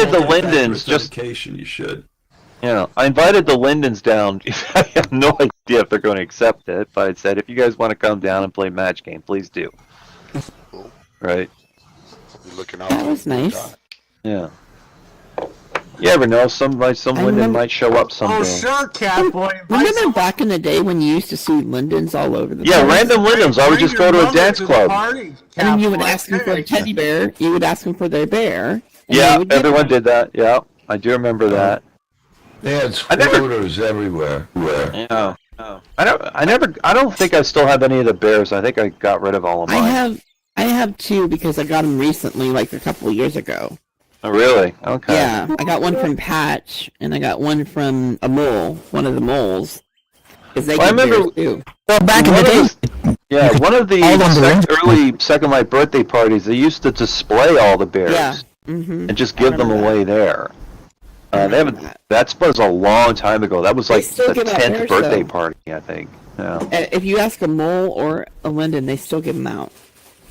invited the Lindens. Just you should. Yeah, I invited the Lindens down. I have no idea if they're going to accept it, but I said if you guys want to come down and play match game, please do. Cool. Right. You're looking out. That was nice. Yeah. You ever know, some Linden might show up someday. Oh, sure, Catboy. Remember back in the day when you used to see Lindens all over the place? Yeah, random Lindens. I would just go to a dance club. And then you would ask them for a teddy bear. You would ask them for their bear. Yeah, everyone did that. Yeah, I do remember that. They had scooters everywhere. Yeah. I don't think I still have any of the bears. I think I got rid of all of mine. I have two because I got them recently, like a couple of years ago. Oh, really? Okay. Yeah, I got one from Patch, and I got one from a mole, one of the moles. Well, I remember. Too. Well, back in the day. Yeah, one of the early Second Life birthday parties, they used to display all the bears and just give them away there. They haven't. That was a long time ago. That was like the 10th birthday party, I think. Yeah. If you ask a mole or a Linden, they still give them out.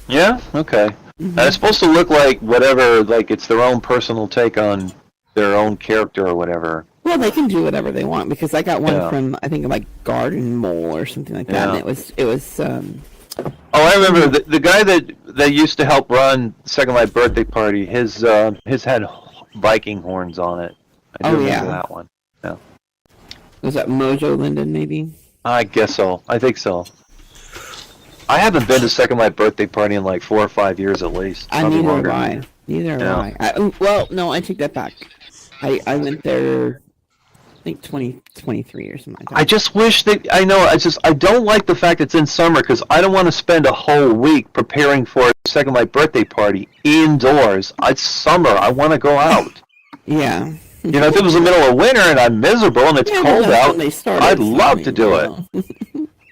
Yeah. Okay. And it's supposed to look like whatever, like it's their own personal take on their own character or whatever. Well, they can do whatever they want because I got one from I think like Garden Mole or something like that, and it was. Oh, I remember the guy that used to help run Second Life birthday party. His had Viking horns on it. I do remember that one. Yeah. Was that Mojo Linden maybe? I guess so. I think so. I haven't been to Second Life birthday party in like 4 or 5 years at least. Neither have I. Neither have I. Well, no, I take that back. I went there, I think 2023 or something like that. I just wish that, I don't like the fact it's in summer because I don't want to spend a whole week preparing for a Second Life birthday party indoors. It's summer. I want to go out. Yeah. You know, if it was the middle of winter and I'm miserable and it's cold out, I'd love to do it.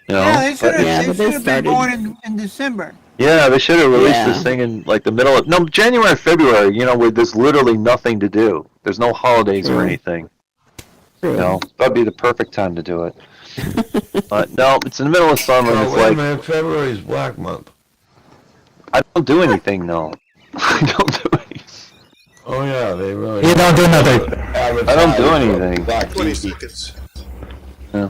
You know? Yeah, they should have been going in December. Yeah, they should have released this thing in like the middle of January, February. You know, where there's literally nothing to do. There's no holidays or anything. You know, that'd be the perfect time to do it. But no, it's in the middle of summer. And it's like February is Black Month. I don't do anything. No, I don't do anything. Oh yeah, they really. You don't do nothing. I don't do anything. 20 seconds. Yeah.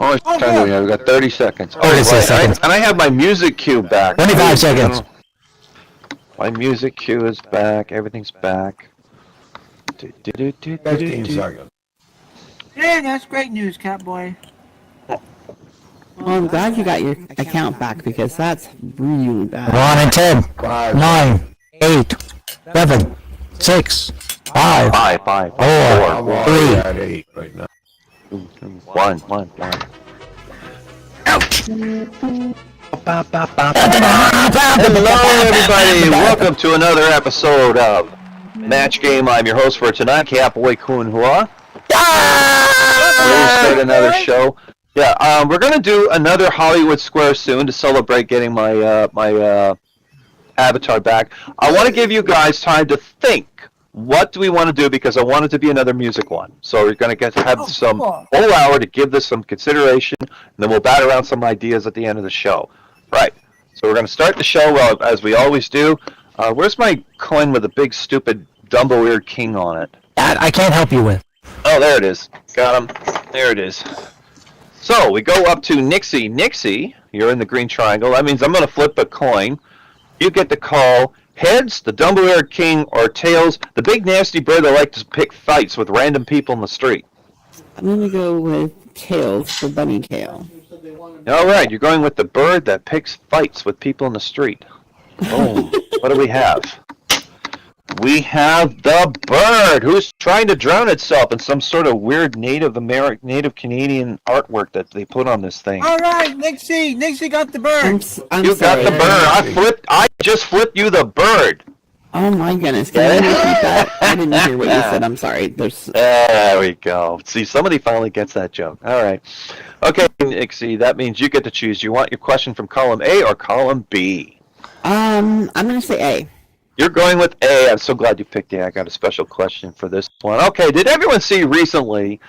Oh, it's time to, we've got 30 seconds. 36 seconds. And I have my music cue back. 25 seconds. My music cue is back. Everything's back. 15 seconds. Yeah, that's great news, Catboy. Well, I'm glad you got your account back because that's really bad. 1 and 10, 9, 8, 7, 6, 5, 4, 3, 1. Ouch! Hello, everybody. Welcome to another episode of Match Game. I'm your host for tonight, Catboy Kunhua. We'll start another show. Yeah, we're gonna do another Hollywood Square soon to celebrate getting my my avatar back. I want to give you guys time to think. What do we want to do? Because I want it to be another music one. So we're going to have some whole hour to give this some consideration, and then we'll bat around some ideas at the end of the show. Right. So we're going to start the show as we always do. Where's my coin with a big, stupid, Dumbo-eared king on it? That I can't help you with. Oh, there it is. Got him. There it is. So we go up to Nixie. Nixie, you're in the green triangle. That means I'm going to flip a coin. You get the call. Heads, the Dumbo-eared king, or tails, the big nasty bird that likes to pick fights with random people in the street. I'm going to go with tails for bunny tail. All right, you're going with the bird that picks fights with people in the street. Oh, what do we have? We have the bird who's trying to drown itself in some sort of weird Native Canadian artwork that they put on this thing. All right, Nixie got the bird. I'm got sorry, the bird. I just flipped you the bird. Oh my goodness! Can you repeat that? I didn't hear what you said. I'm sorry. There we go. See, somebody finally gets that joke. All right. Okay, Nixie. That means you get to choose. You want your question from column A or column B? I'm going to say A. You're going with A. I'm so glad you picked A. I got a special question for this one. Okay, did everyone see recently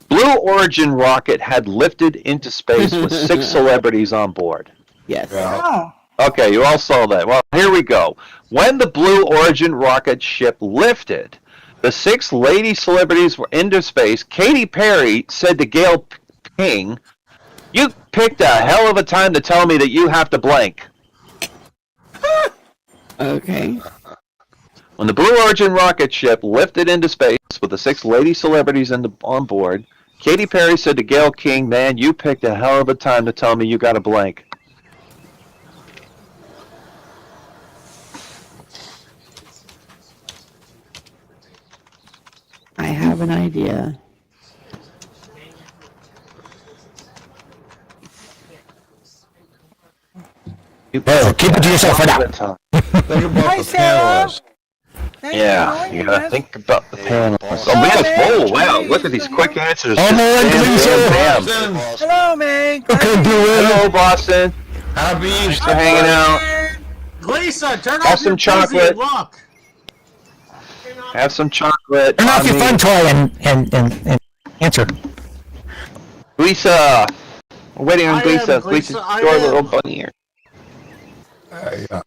Blue Origin rocket had lifted into space with 6 celebrities on board? Yes. Oh. Okay, you all saw that. Well, here we go. When the Blue Origin rocket ship lifted, The 6 lady celebrities were into space. Katy Perry said to Gail King, "You picked a hell of a time to tell me that you have to blank." Okay. When the Blue Origin rocket ship lifted into space with the 6 lady celebrities on board, Katy Perry said to Gail King, "Man, you picked a hell of a time to tell me you got a blank." I have an idea. Oh, keep it to yourself for now. Think about Hi, the Sarah. panelists. Thanks for Yeah, joining you gotta us. think about the panelists. boss. Oh, man, Hello, oh, wow, man. look at these quick answers. Oh, man, Bam, Gleason. bam, bam. Boston, Hello, man. Okay, do it. Hello, Boston. happy Easter. For hanging out. Lisa, turn Have off some your chocolate. Busy. Look. Have some chocolate. Turn off on your me. fun toy and answer. Lisa. We're waiting on I am Lisa. Lisa, Lisa's I your am. little bunny here. Yeah.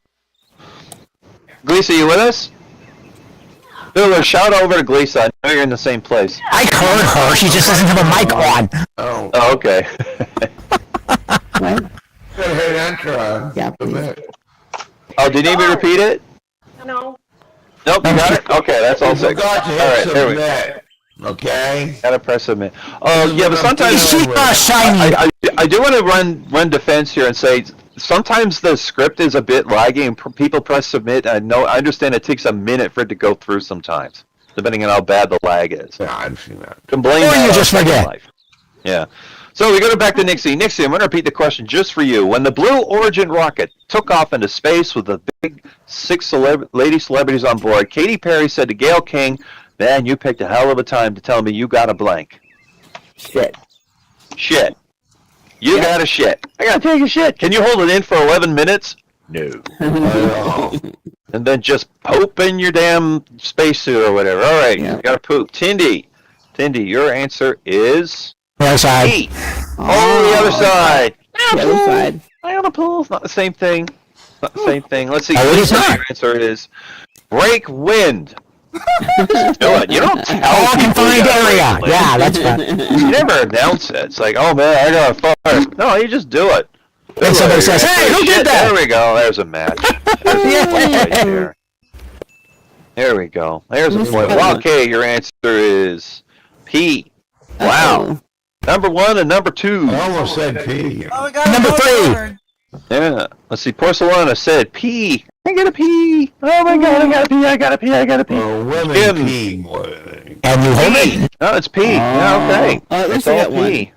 Lisa, you with us? Bill, shout over to Lisa. I know you're in the same place. I heard her. She just doesn't have a mic on. Oh, Oh, okay. What? gotta hit enter on. Yeah, please. Submit. Oh, did you need me to repeat it? No. Nope, you got it? Okay, that's all You set. forgot to All hit right, there we go. submit. Okay? Gotta press submit. Oh, yeah, but sometimes Is she shiny? I do want to run defense here and say sometimes the script is a bit laggy and people press submit. I understand it takes a minute for it to go through sometimes, depending on how bad the lag is. Yeah, I've seen that. Can blame Or that you on just forget. SecondLife. Yeah. So we go back to Nixie. Nixie, I'm going to repeat the question just for you. When the Blue Origin rocket took off into space with the big 6 lady celebrities on board, Katy Perry said to Gail King, "Man, you picked a hell of a time to tell me you got a blank." Shit. Shit. You got a shit. I got to take a shit. Can you hold it in for 11 minutes? No. Oh, And then just poop in your damn spacesuit or whatever. All right, Yeah. you got to poop. Tindy, your answer is The other side. E. Oh, the other side. The other side. I on a pool. It's not the same thing. It's not the same thing. Let's see. Oh, it is Lisa, not. your answer is break wind. Just do it. You don't tell All people you confined gotta break area. wind. Yeah, that's fun. You never announce it. It's like, oh man, I got a fire. No, you just do it. And somebody says, "Hey, who did that?" There we go. There's a match. There's a point right there. There we go. There's a point. Well, okay, your answer is P. Wow. Number 1 and number 2. I almost said P. Oh, we got Number a vote 3. ordered. Yeah. Let's see. Porcelana said P. I got a P. Oh my god, I got a P. I got a P. I got a P. Oh, women Jim. P more than anything. And you hold P. it. No, it's P. Yeah, okay. Oh, at It's least I all got one. P.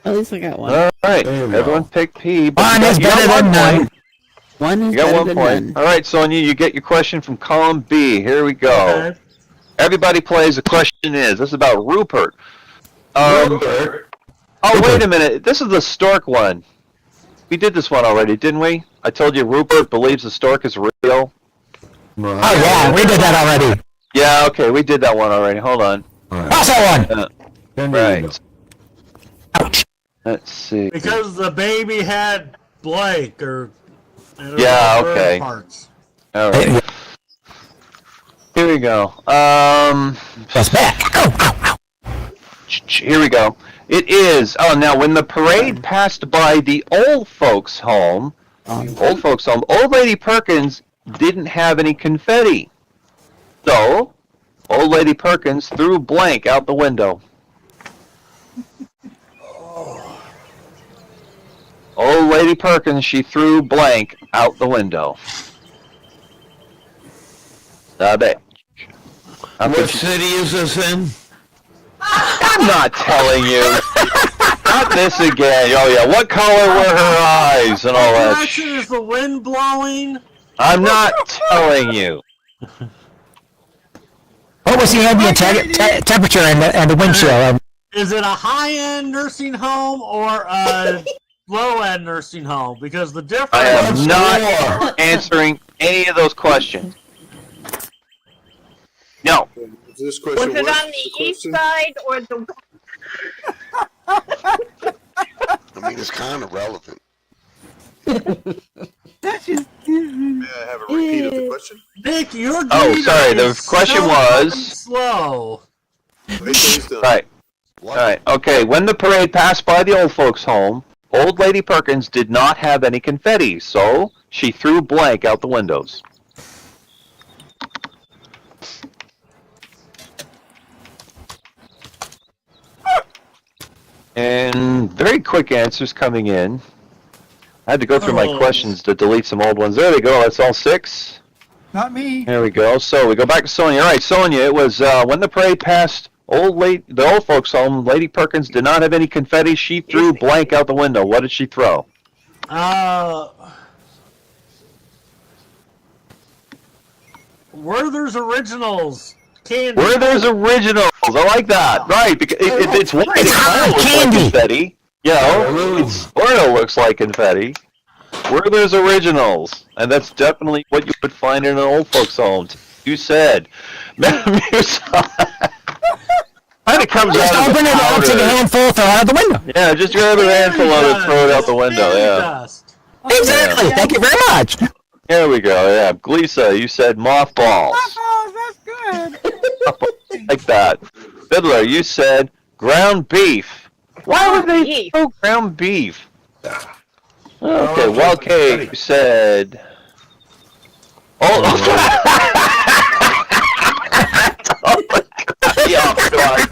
At least I got one. All right. There you go. Everyone picked P. but One you is got- you got better one than none. point. One is You got better 1 than point. none. All right, Sonia, you get your question from column B. Here we go. Okay. Everybody plays. The question is, this is about Rupert. Rupert. Oh, wait a minute. This is the stork one. We did this one already, didn't we? I told you Rupert believes the stork is real. Oh, yeah, we did that already. Yeah, okay, we did that one already. Hold on. Pass that one. Right. Ouch. Let's see. Because the baby had blank or Yeah, bird okay. parts. All right. Here we go. That's back. Ow, ow, ow. Here we go. It is. Oh, now when the parade passed by the old folks' home, old lady Perkins didn't have any confetti. So, old lady Perkins threw blank out the window. Old lady Perkins, she threw blank out the window. I bet. What city is this in? I'm not telling you. Not this again. Oh yeah, what color were her eyes and all What that? direction is the wind blowing? I'm not telling you. What was the ambient temperature and the wind chill? Is it a high-end nursing home or a low-end nursing home? Because the difference. I am not answering any of those questions. No. Is this question Was it what? on the east side or the I mean, it's kind of relevant. That's just. May I have a repeat of the question? Nick, you're Oh, sorry, the question so was- slow. Wait till he's done. Right. What? All right. Okay. When the parade passed by the old folks' home, old lady Perkins did not have any confetti, so she threw blank out the windows. And very quick answers coming in. I had to go through my Oh. questions to delete some old ones. There they go. That's all 6. Not me. There we go. So we go back to Sonia. All right, Sonia. It was when the parade passed the old folks' home. Lady Perkins did not have any confetti. She threw blank out the window. What did she throw? Werther's Originals candy. Werther's Originals. I like that. Right, because it's white. It kind of looks like Candy. confetti. You know, it sort of looks like confetti. Werther's Originals, and that's definitely what you would find in an old folks' home. You said, Madam kind of comes Just out of open the it up, take a powder. handful, throw it out the window. Yeah, just grab a handful of it, throw it out the window. Fairy Yeah, dust. Exactly. Thank you very much. here we go. Yeah, Glisa, you said mothballs. Oh, that's good. Like that. Fiddler, you said ground beef. Why would they Beef. throw ground beef? Okay, Wild Cake, you said. Oh, oh my God. Yeah, God.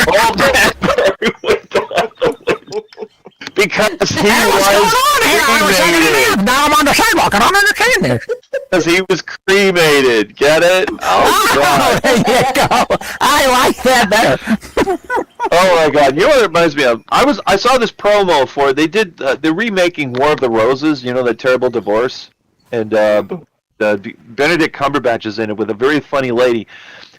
Oh, man. Because he What's going was on here? I was hanging it cremated. up. Now I'm on the sidewalk. I don't understand this. Because he was cremated. Get it? Oh, God. There you go. I like that better. Oh my God! You know what it reminds me of? I saw this promo for they did they're remaking War of the Roses. You know, the terrible divorce, and Benedict Cumberbatch is in it with a very funny lady.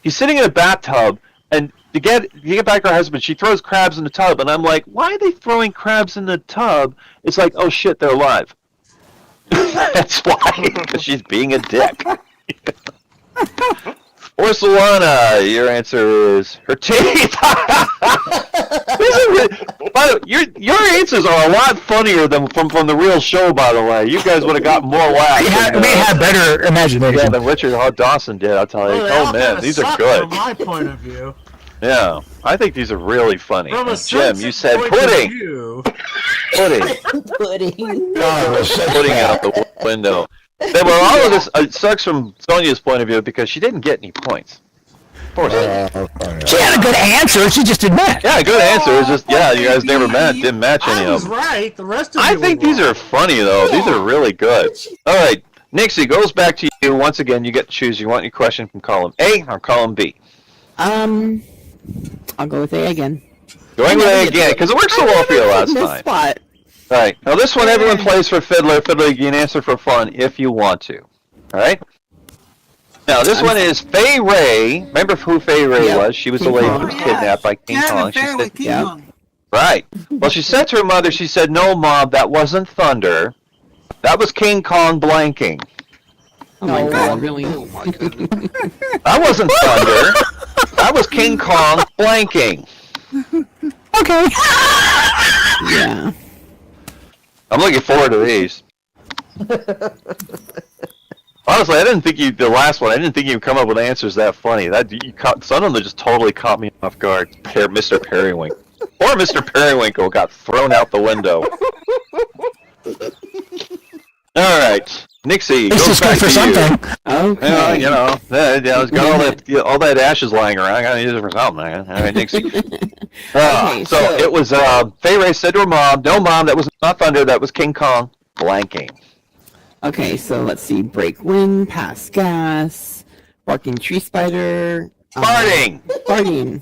He's sitting in a bathtub, and to get back to her husband, she throws crabs in the tub, and I'm like, why are they throwing crabs in the tub? It's like, oh shit, they're alive. That's why, because she's being a dick. Or Solana, your answer is her teeth. Your answers are a lot funnier than from the real show, by the way. You guys would have got more laughs. We have better Yeah, imagination. than Richard Dawson did, I'll tell you. Well, they Oh all man, kinda these are suck good. From my point of view. Yeah, I think these are really funny. From a And Jim, you said point of pudding. view. Pudding. Pudding out the window. Yeah, well, all of this it sucks from Sonia's point of view because she didn't get any points. Of course. She had a good answer. She just didn't match. Yeah, good answer. It's just you guys never didn't match any I of was them. right. The rest of I you think were these wrong. are funny though. These are really good. All right, Nixie goes back to you once again. You get to choose. You want your question from column A or column B? I'll go with A again. Going with A again because it worked so well for you last This time. spot. All right. Now this one, everyone plays for Fiddler. Fiddler, you can answer for fun if you want to. All right. Now this one is Fay Ray. Remember who Fay Ray Yep. was? She was the King lady Kong. who was kidnapped by King Yeah, Kong. the She fair with said, King yeah. Kong. right. Well, she said to her mother, she said, "No, Mom, that wasn't thunder. That was King Kong blanking. Oh my God, really? That wasn't thunder. That was King Kong blanking." Okay. Yeah. I'm looking forward to these. Honestly, I didn't think the last one. I didn't think you'd come up with answers that funny. Some of them just totally caught me off guard. Mr. Periwinkle. Or Mr. Periwinkle got thrown out the window. All right, Nixie, This goes is back good for to you. something. Okay. You know, it's got all that ashes lying around. I gotta use it for something. All right, Nixie. Okay, so so- it was Fay Ray said to her mom, "No, Mom, that was not thunder. That was King Kong blanking." Okay, so let's see. Break wind, pass gas, barking tree spider. Farting. Farting.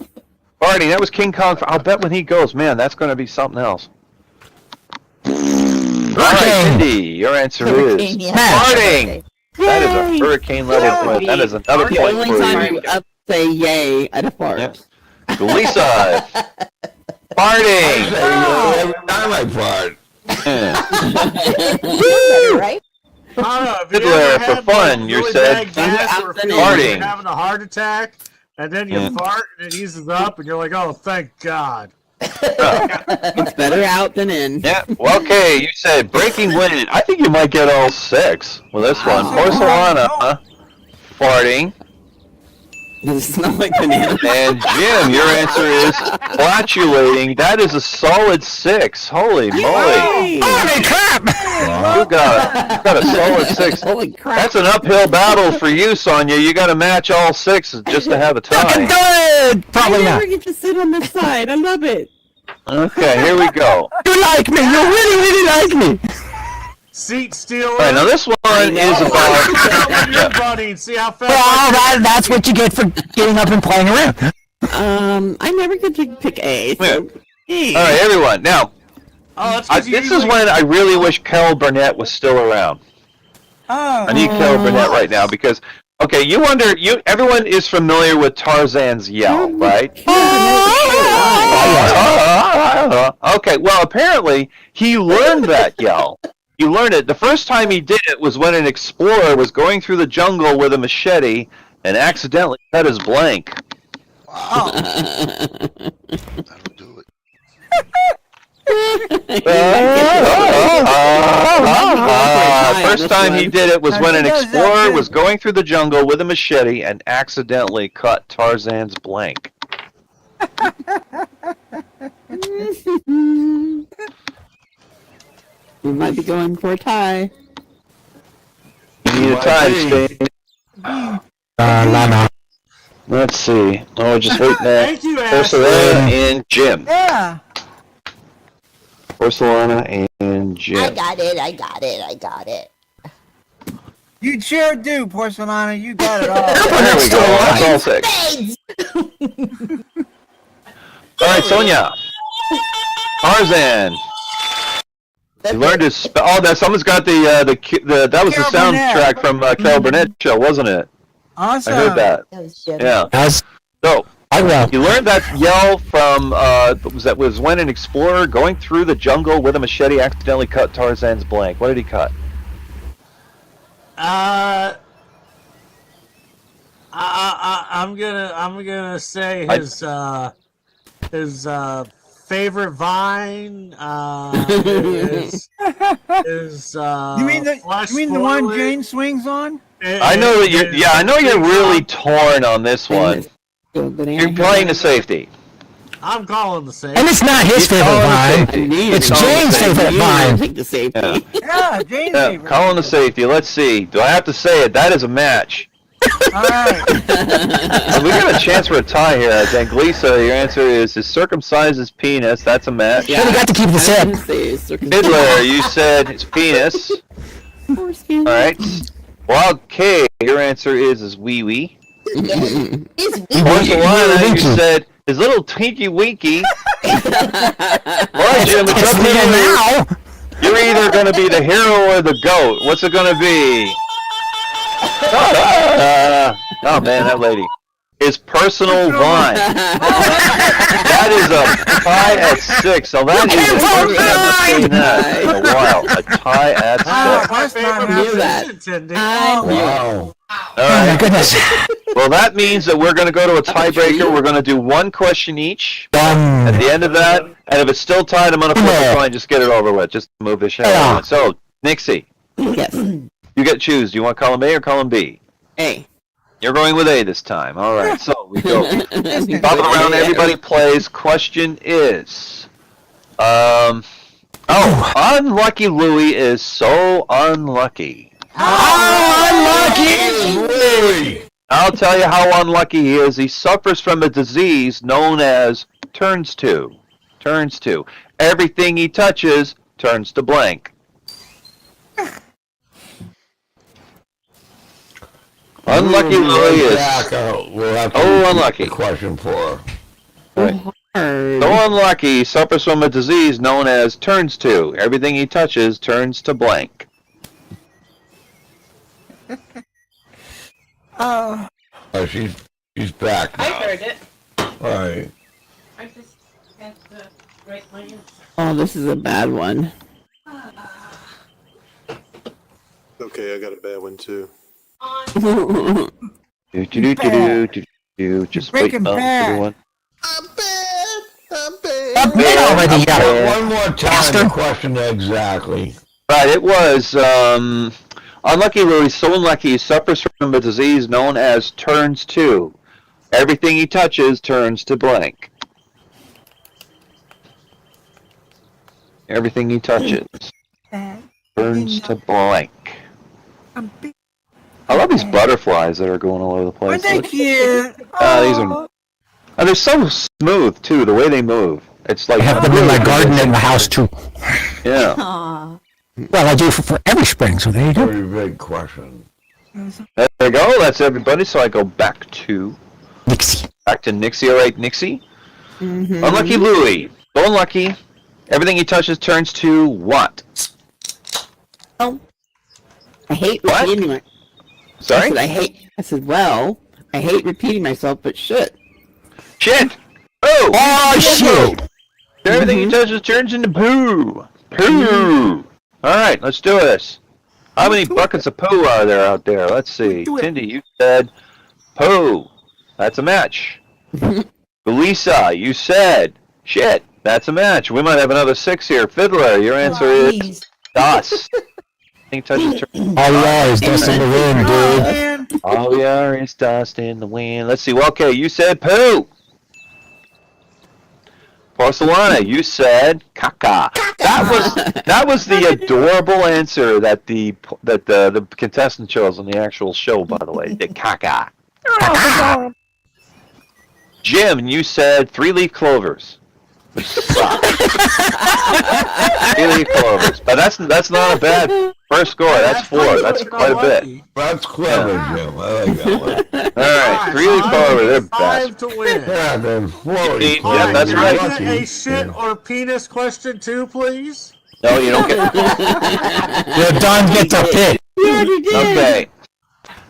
Farting. That was King Kong. I'll bet when he goes, man, that's going to be something else. All right, Hurricane. Cindy, your answer is farting. That is a hurricane level point. That is another The point only for time you. you would say yay at a fart. Yeah. Lisa, farting. Every time I fart. Yeah. right? I don't know, if you Fiddler, ever for had, fun, like, you really said bad gas or feel like farting. you're having a heart attack, and then you Yeah. fart and it eases up, and you're like, oh, thank God. It's better out than in. Yeah. Well, okay, you said breaking wind. I think you might get all 6 with this one. Porcelana, farting, Does it smell like banana? and Jim, your answer is flatulating. That is a solid 6. Holy moly! Yay! Holy crap! You got a solid 6. Holy crap! That's an uphill battle for you, Sonia. You got to match all 6 just to have a Fucking tie. good! Probably I not. never get to sit on this side. I love it. Okay, here we go. You like me. You really, really like me. Seat stealer. All right, now this one is about. Your buddy and see how fast. Well, that's what you get for getting up and playing around. I never get to pick A. So E. All right, everyone. Now, Oh, that's 'cause you this is usually- when I really wish Carol Burnett was still around. Oh. I need Carol Burnett right now because. Okay, you wonder. Everyone is familiar with Tarzan's yell, right? Okay, well, apparently he learned that yell. You learned it. The first time he did it was when an explorer was going through the jungle with a machete and accidentally cut his blank. That'll do it. First time he did it was when an explorer was going through the jungle with a machete and accidentally cut Tarzan's blank. We might be going for a tie. You need a time stain. Lana. Let's see. Oh, just wait there. Thank you, Ashley. Porcelana and Jim. Yeah. Porcelana and Jim. I got it. You sure do, Porcelana. You got it all. There we go. That's all 6. Spades. All right, Sonia. Tarzan. You learned to spell. Oh, that someone's got the that was the Carol Burnett. soundtrack from Carol Burnett show, wasn't it? Awesome. I heard that. That was Jim. Yeah. As So I will. you learned that yell from was when an explorer going through the jungle with a machete accidentally cut Tarzan's blank. What did he cut? I'm gonna say his favorite vine is You mean the one forward. Jane swings on? I know that you're. Yeah, I know you're really torn on this one. You're playing the safety. I'm calling the same. And it's not his favorite vine. It's Jane's favorite vine. Take the safety. Yeah. Yeah, Jane's Yeah, favorite. calling the safety. Let's see. Do I have to say it? That is a match. All right. We got a chance for a tie here, I think. Lisa, your answer is circumcise his penis. That's a match. Yeah, we got to keep the set. Fiddler, you said his penis. All right. Wild K, your answer is wee wee. Porcelana, you said his little tinky winky. All right, Jim, it's up to you. Now. You're either going to be the hero or the goat. What's it going to be? Oh man, that lady. His personal vine. That is a tie at 6. So that is the first time I've seen that in a while. A tie at 6. My That's not favorite knew that. position, Tindy. Wow. All Oh my right. goodness. Well, that means that we're going to go to a tiebreaker. We're going to do one question each. At the end of that, and if it's still tied, I'm going to flip a coin. Just get it over with. Just move the shit on. So, Nixie, Yes. you get to choose. Do you want column A or column B? A. You're going with A this time. All right. So we go. Top of the round, everybody plays. Question is, unlucky Louie is so unlucky. Louie! I'll tell you how unlucky he is. He suffers from a disease known as turns to. Everything he touches turns to blank. Unlucky Louie is We'll have to Oh, repeat unlucky. the question for. so unlucky. He suffers from a disease known as turns to. Everything he touches turns to blank. Oh, she's back now. I heard it. All right. I just had to write my answer. Oh, this is a bad one. Okay, I got a bad one too. Do. Just wait, Breaking bad. everyone. I'm admit already, yeah. One more time, Bastard. the question exactly. Right, it was, unlucky Louis, so unlucky he suffers from a disease known as turns to. Everything he touches turns to blank. Everything he touches turns to blank. I love these butterflies that are going all over the place. Aren't they cute? These are, and they're so smooth too. The way they move, it's like I have them in my garden and my house too. Yeah. Aw. Well, I do for every spring, so there you go. Very big question. There you go. That's everybody. So I go back to Nixie. All right, Nixie. Mm-hmm. Unlucky Louie. So unlucky. Everything he touches turns to what? Oh. I hate What? repeating my. Sorry? I said, well, I hate repeating myself, but shit. Shit! Oh! Oh, shit! Everything he touches turns into poo. Poo! Alright, let's do this. How many buckets of poo are there out there? Let's see. Cindy, you said poo. That's a match. Lisa, you said shit. That's a match. We might have another 6 here. Fiddler, your answer is dust. Everything touches turns. Oh, yeah, it's dust in the wind, dude. Oh yeah, it's dust in the wind. Let's see. Well, okay, you said poo. Porcelana, you said caca. That was the adorable answer that the contestant chose on the actual show. By the way, the caca. Jim, you said 3-leaf clovers. Which sucks. 3-leaf clovers, but that's not a bad first score. That's 4. That's quite a bit. That's clever, Jim. I like that one. All right, 3-leaf clovers. They're Five best. to win. Yeah, then 4. Yeah, that's right. Can I get a shit or penis question too, please? No, you don't get. Yeah, Don gets a pit. Okay.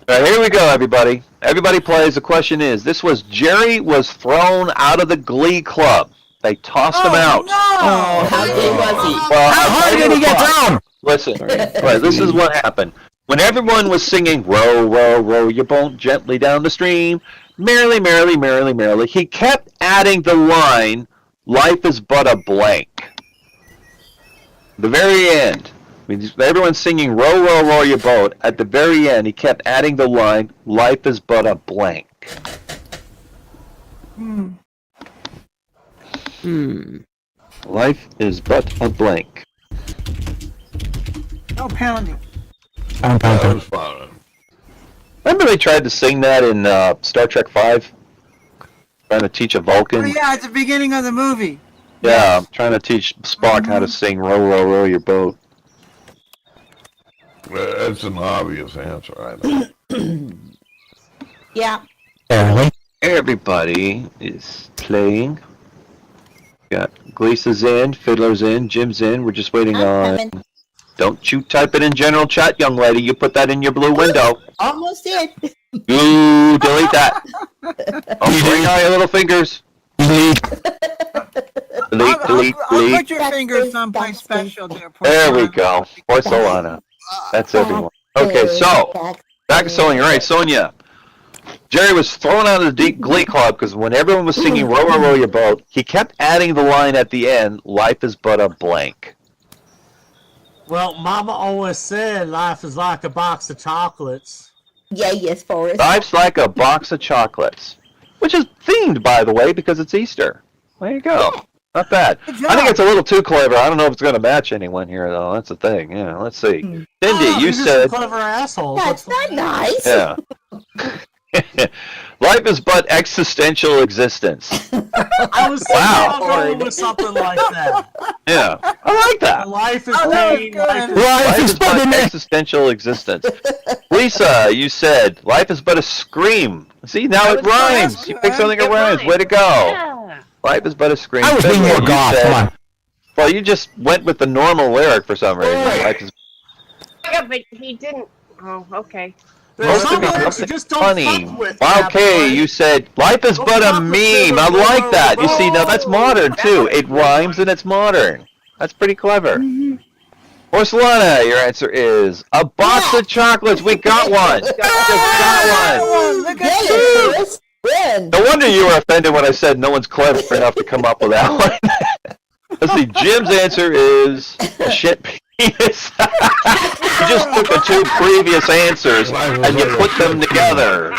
All right, here we go, everybody. Everybody plays. The question is: Jerry was thrown out of the Glee Club. They tossed him out. Oh, how gay was he? Well, How hard did he get down? Listen, right, this is what happened. When everyone was singing "Row, row, row your boat gently down the stream," merrily, merrily, merrily, merrily, he kept adding the line, "Life is but a blank." The very end, I mean, everyone's singing "Row, row, row your boat." At the very end, he kept adding the line, "Life is but a blank." Life is but a blank. No pounding. That was fun. Remember they tried to sing that in Star Trek V? Trying to teach a Vulcan? Oh, yeah, at the beginning of the movie. Yeah, I'm trying to teach Spock how to sing "Row, row, row your boat." That's an obvious answer, I think. Yeah. Barely. Everybody is playing. Got Gleesa's in, Fiddler's in, Jim's in. We're just waiting I'm on. coming. Don't you type it in general chat, young lady. You put that in your blue window. Almost did. Ooh, delete that. Oh, bring out your little fingers. Delete. Delete, delete, I'll delete. put your fingers someplace special there. There we go. Porcelana. That's everyone. Okay, so back to Sonia. All right, Sonia. Jerry was thrown out of the Glee Club because when everyone was singing "Row, row, row your boat," he kept adding the line at the end, "Life is but a blank." Well, Mama always said life is like a box of chocolates. Yeah, yes, Forrest. Life's like a box of chocolates, which is themed, by the way, because it's Easter. There you go. Not bad. I think it's a little too clever. I don't know if it's going to match anyone here, though. That's the thing. Yeah, let's see. Cindy, you You're just said... a clever asshole. That's not nice. Yeah. Life is but existential existence. I was thinking about going with something like that. Yeah, I like that. Life is Oh, that was pain. good. Life is Life is but existential existence. Lisa, you said life is but a scream. See, now it rhymes. You picked something that rhymes. Way to go. Yeah. Life is but a scream. I was being more You goth. said- Come on. Well, you just went with the normal lyric for some reason. Life is Yeah, but he didn't. Oh, okay. There's supposed to some be words you something just don't funny. fuck with. Okay, Cowboy. you said life is but a meme. I like that. You see, now that's modern too. It rhymes and it's modern. That's pretty clever. Porcelana, your answer is a box of chocolates. We got one. We got one. Look Yeah, at yes, you. Forrest. Win. No wonder you were offended when I said no one's clever enough to come up with that one. Let's see. Jim's answer is a shit penis. You just took the two previous answers and you put them together.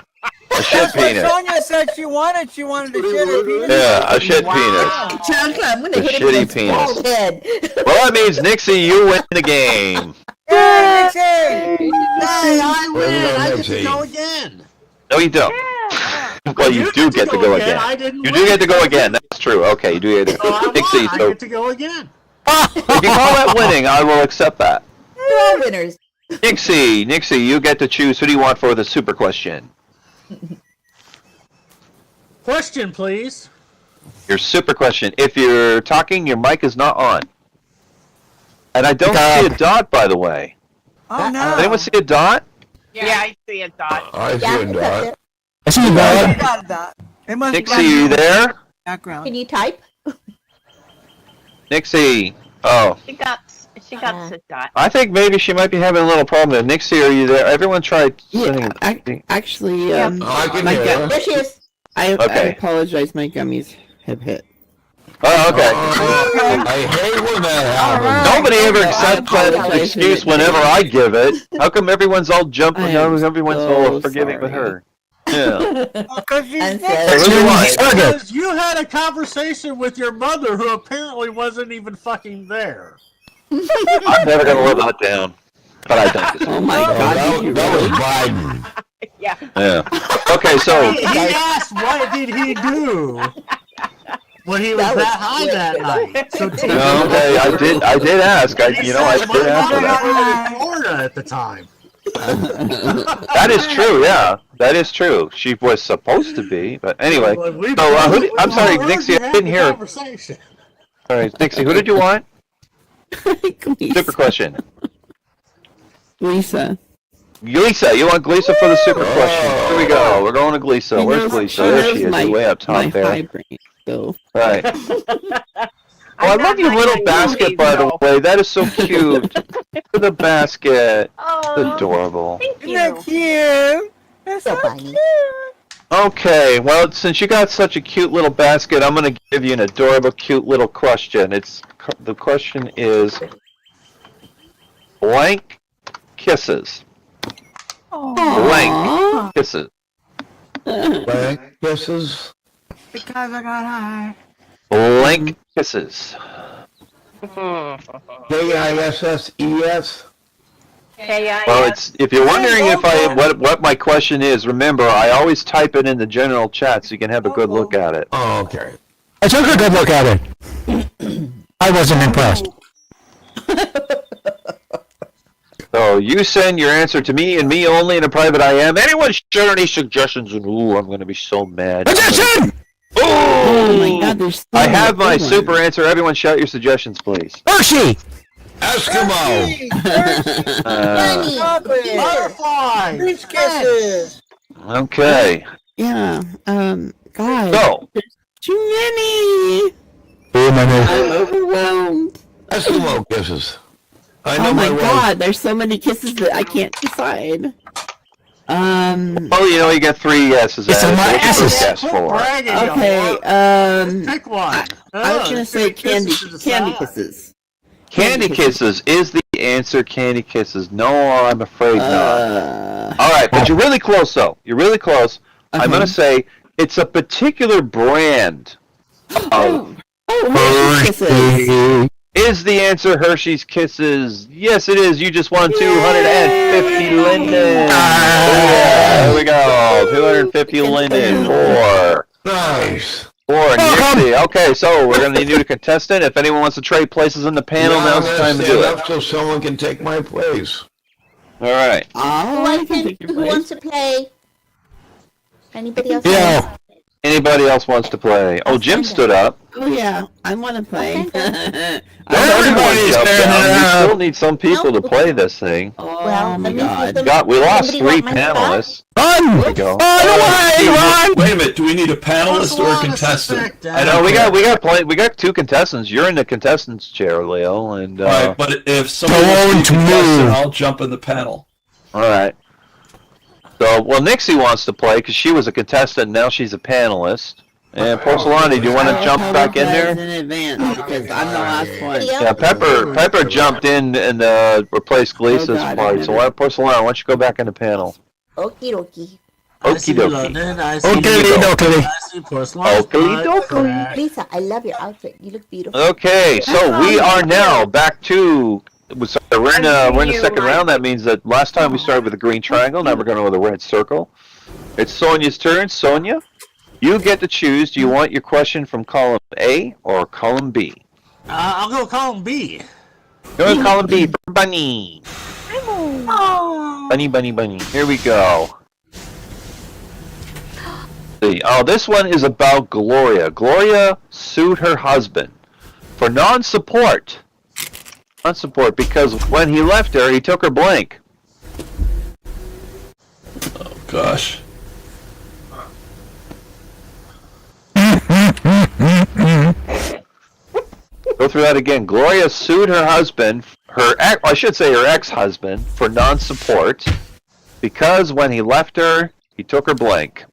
A shit That's what penis. Sonia said she wanted. She wanted a shit penis. Yeah, a shit Chocolate, I'm gonna The hit him shitty with his bald head. penis. Well, that means Nixie, you win the game. Yay, Nixie! Hey, I Where we win. go I get next, to Zeke? go again. No, you don't. Well, you do get to go again. I didn't You do win. get to go again. That's true. Okay, you do get to So I go. won. Nixie, I so get to go again. if you call that winning, I will accept that. We're all winners. Nixie, you get to choose. Who do you want for the super question? Question, please. Your super question. If you're talking, your mic is not on. And I don't see a dot, by the way. Oh no! Does anyone see a dot? Yeah, I see a dot. I see Yeah, a that's dot. it. I see you, I Bob. got that. It must Nixie, be you there? background. Can you type? Nixie. Oh, She got a dot. I think maybe she might be having a little problem there. Nixie, are you there? Everyone tried sending. Actually, I can my hear gut, her. There she is. I Okay. apologize. My gummies have hit. Oh, okay. I hate when that happens. Nobody ever I accepts that apologize excuse for whenever that. I give it. How come everyone's all jumping? I How am come everyone's so all forgiving with sorry. her? Yeah. Because she's I'm Nixie. Hey, sorry. who do you want? Because you had a conversation with your mother who apparently wasn't even fucking there. I'm never gonna live that down. But I don't. Oh my Oh, God! did you that was really? Biden. Yeah. Yeah. Okay, so He asked what did he do when he was That that, was high quick. that night. So T- no, okay, I did ask. I He did answer said, "My mother that. was in Florida at the time." That is true. Yeah, that is true. She was supposed to be, but anyway. But we- So, I'm sorry, we Nixie, I had didn't the hear. conversation. All right, Nixie, who did you want? Gleesa. Super question. Lisa. Glisa, you want Glisa for the super question? Here we go. We're going to Glisa. She Where's knows- Glisa? she There she knows is, my- way up My top there. high brain. So Right. Oh, I love your little basket, by the way. That is so cute. Look at the basket. Oh, It's adorable. thank Isn't that you. cute? That's So so funny. cute. Okay, well, since you got such a cute little basket, I'm going to give you an adorable, cute little question. The question is blank kisses. Blank kisses. Blank kisses. Because I got high. Blank kisses. K-I-S-S-E-S. Well, it's if you're wondering if what my question is, remember I always type it in the general chat so you can have a good look at it. Oh, okay. I took a good look at it. I wasn't impressed. So you send your answer to me and me only in a private IM. Anyone share any suggestions? And ooh, I'm going to be so mad. Attention! oh my God, there's. so I many have my good super ones. answer. Everyone shout your suggestions, please. Hershey! Eskimo. Bunny. Chocolate. Butterfly. Peach kisses. Okay. Yeah. God. So, Too many. Oh, my God. I'm overwhelmed. Eskimo kisses. I know Oh my way. God, there's so many kisses that I can't decide. well, you got 3 yeses. It's out of on my it. What's asses. your guess for? Bragging, Okay. Pick one. I was gonna say candy kisses. kisses. Candy kisses is the answer. Candy kisses. No, I'm afraid not. All right, but you're really close, though. You're really close. I'm Okay. going to say it's a particular brand of. Hershey's kisses. Is the answer Hershey's Kisses? Yes, it is. You just won 250 linden. Yeah, there we go. 250 linden for Nice. Nixie. Okay, so we're going to need you to contestant. If anyone wants to trade places in the panel, Now now's I'm the gonna time to stand do up it. so someone can take my place. All right. Oh, I can take your Who wants place. to play? Anybody else? Yeah. Anybody else wants to play? Oh, Jim stood up. Oh yeah, I want to play. Everybody's jumped standing down. We up. still need some people to play this thing. Oh Well, my let me God. see them. We lost Somebody 3 want my spot? panelists. Run! There we go. Run away! Run! Wait a minute, do we need a panelist or a Let's contestant? sit down. I No, don't we got 2 contestants. You're in the contestants chair, Leo, and Alright, but if someone Don't wants to be move. contestant, I'll jump in the panel. all right. So, well, Nixie wants to play because she was a contestant. Now she's a panelist. And Porcelani, do you want to jump back in there? In advance because I'm the last one. Yeah, Pepper jumped in and replaced Gleesa's God, part. So Porcelani, why don't you go back in the panel? Okie dokie. I see Okie dokie. London, I see Okie I see porcelain. Okie dokie. Lisa, I love your outfit. You look beautiful. Okay, so we are now back to. We're in the second round. That means that last time we started with a green triangle. Now we're going with a red circle. It's Sonia's turn. Sonia, you get to choose. Do you want your question from column A or column B? I'll go column B. Go to column B for Bunny. Bunny, bunny, bunny. Here we go. See. Oh, this one is about Gloria. Gloria sued her husband for non-support. Non-support because when he left her, he took her blank. Oh, gosh. Go through that again. Gloria sued her husband, her ex-husband, for non-support because when he left her, he took her blank.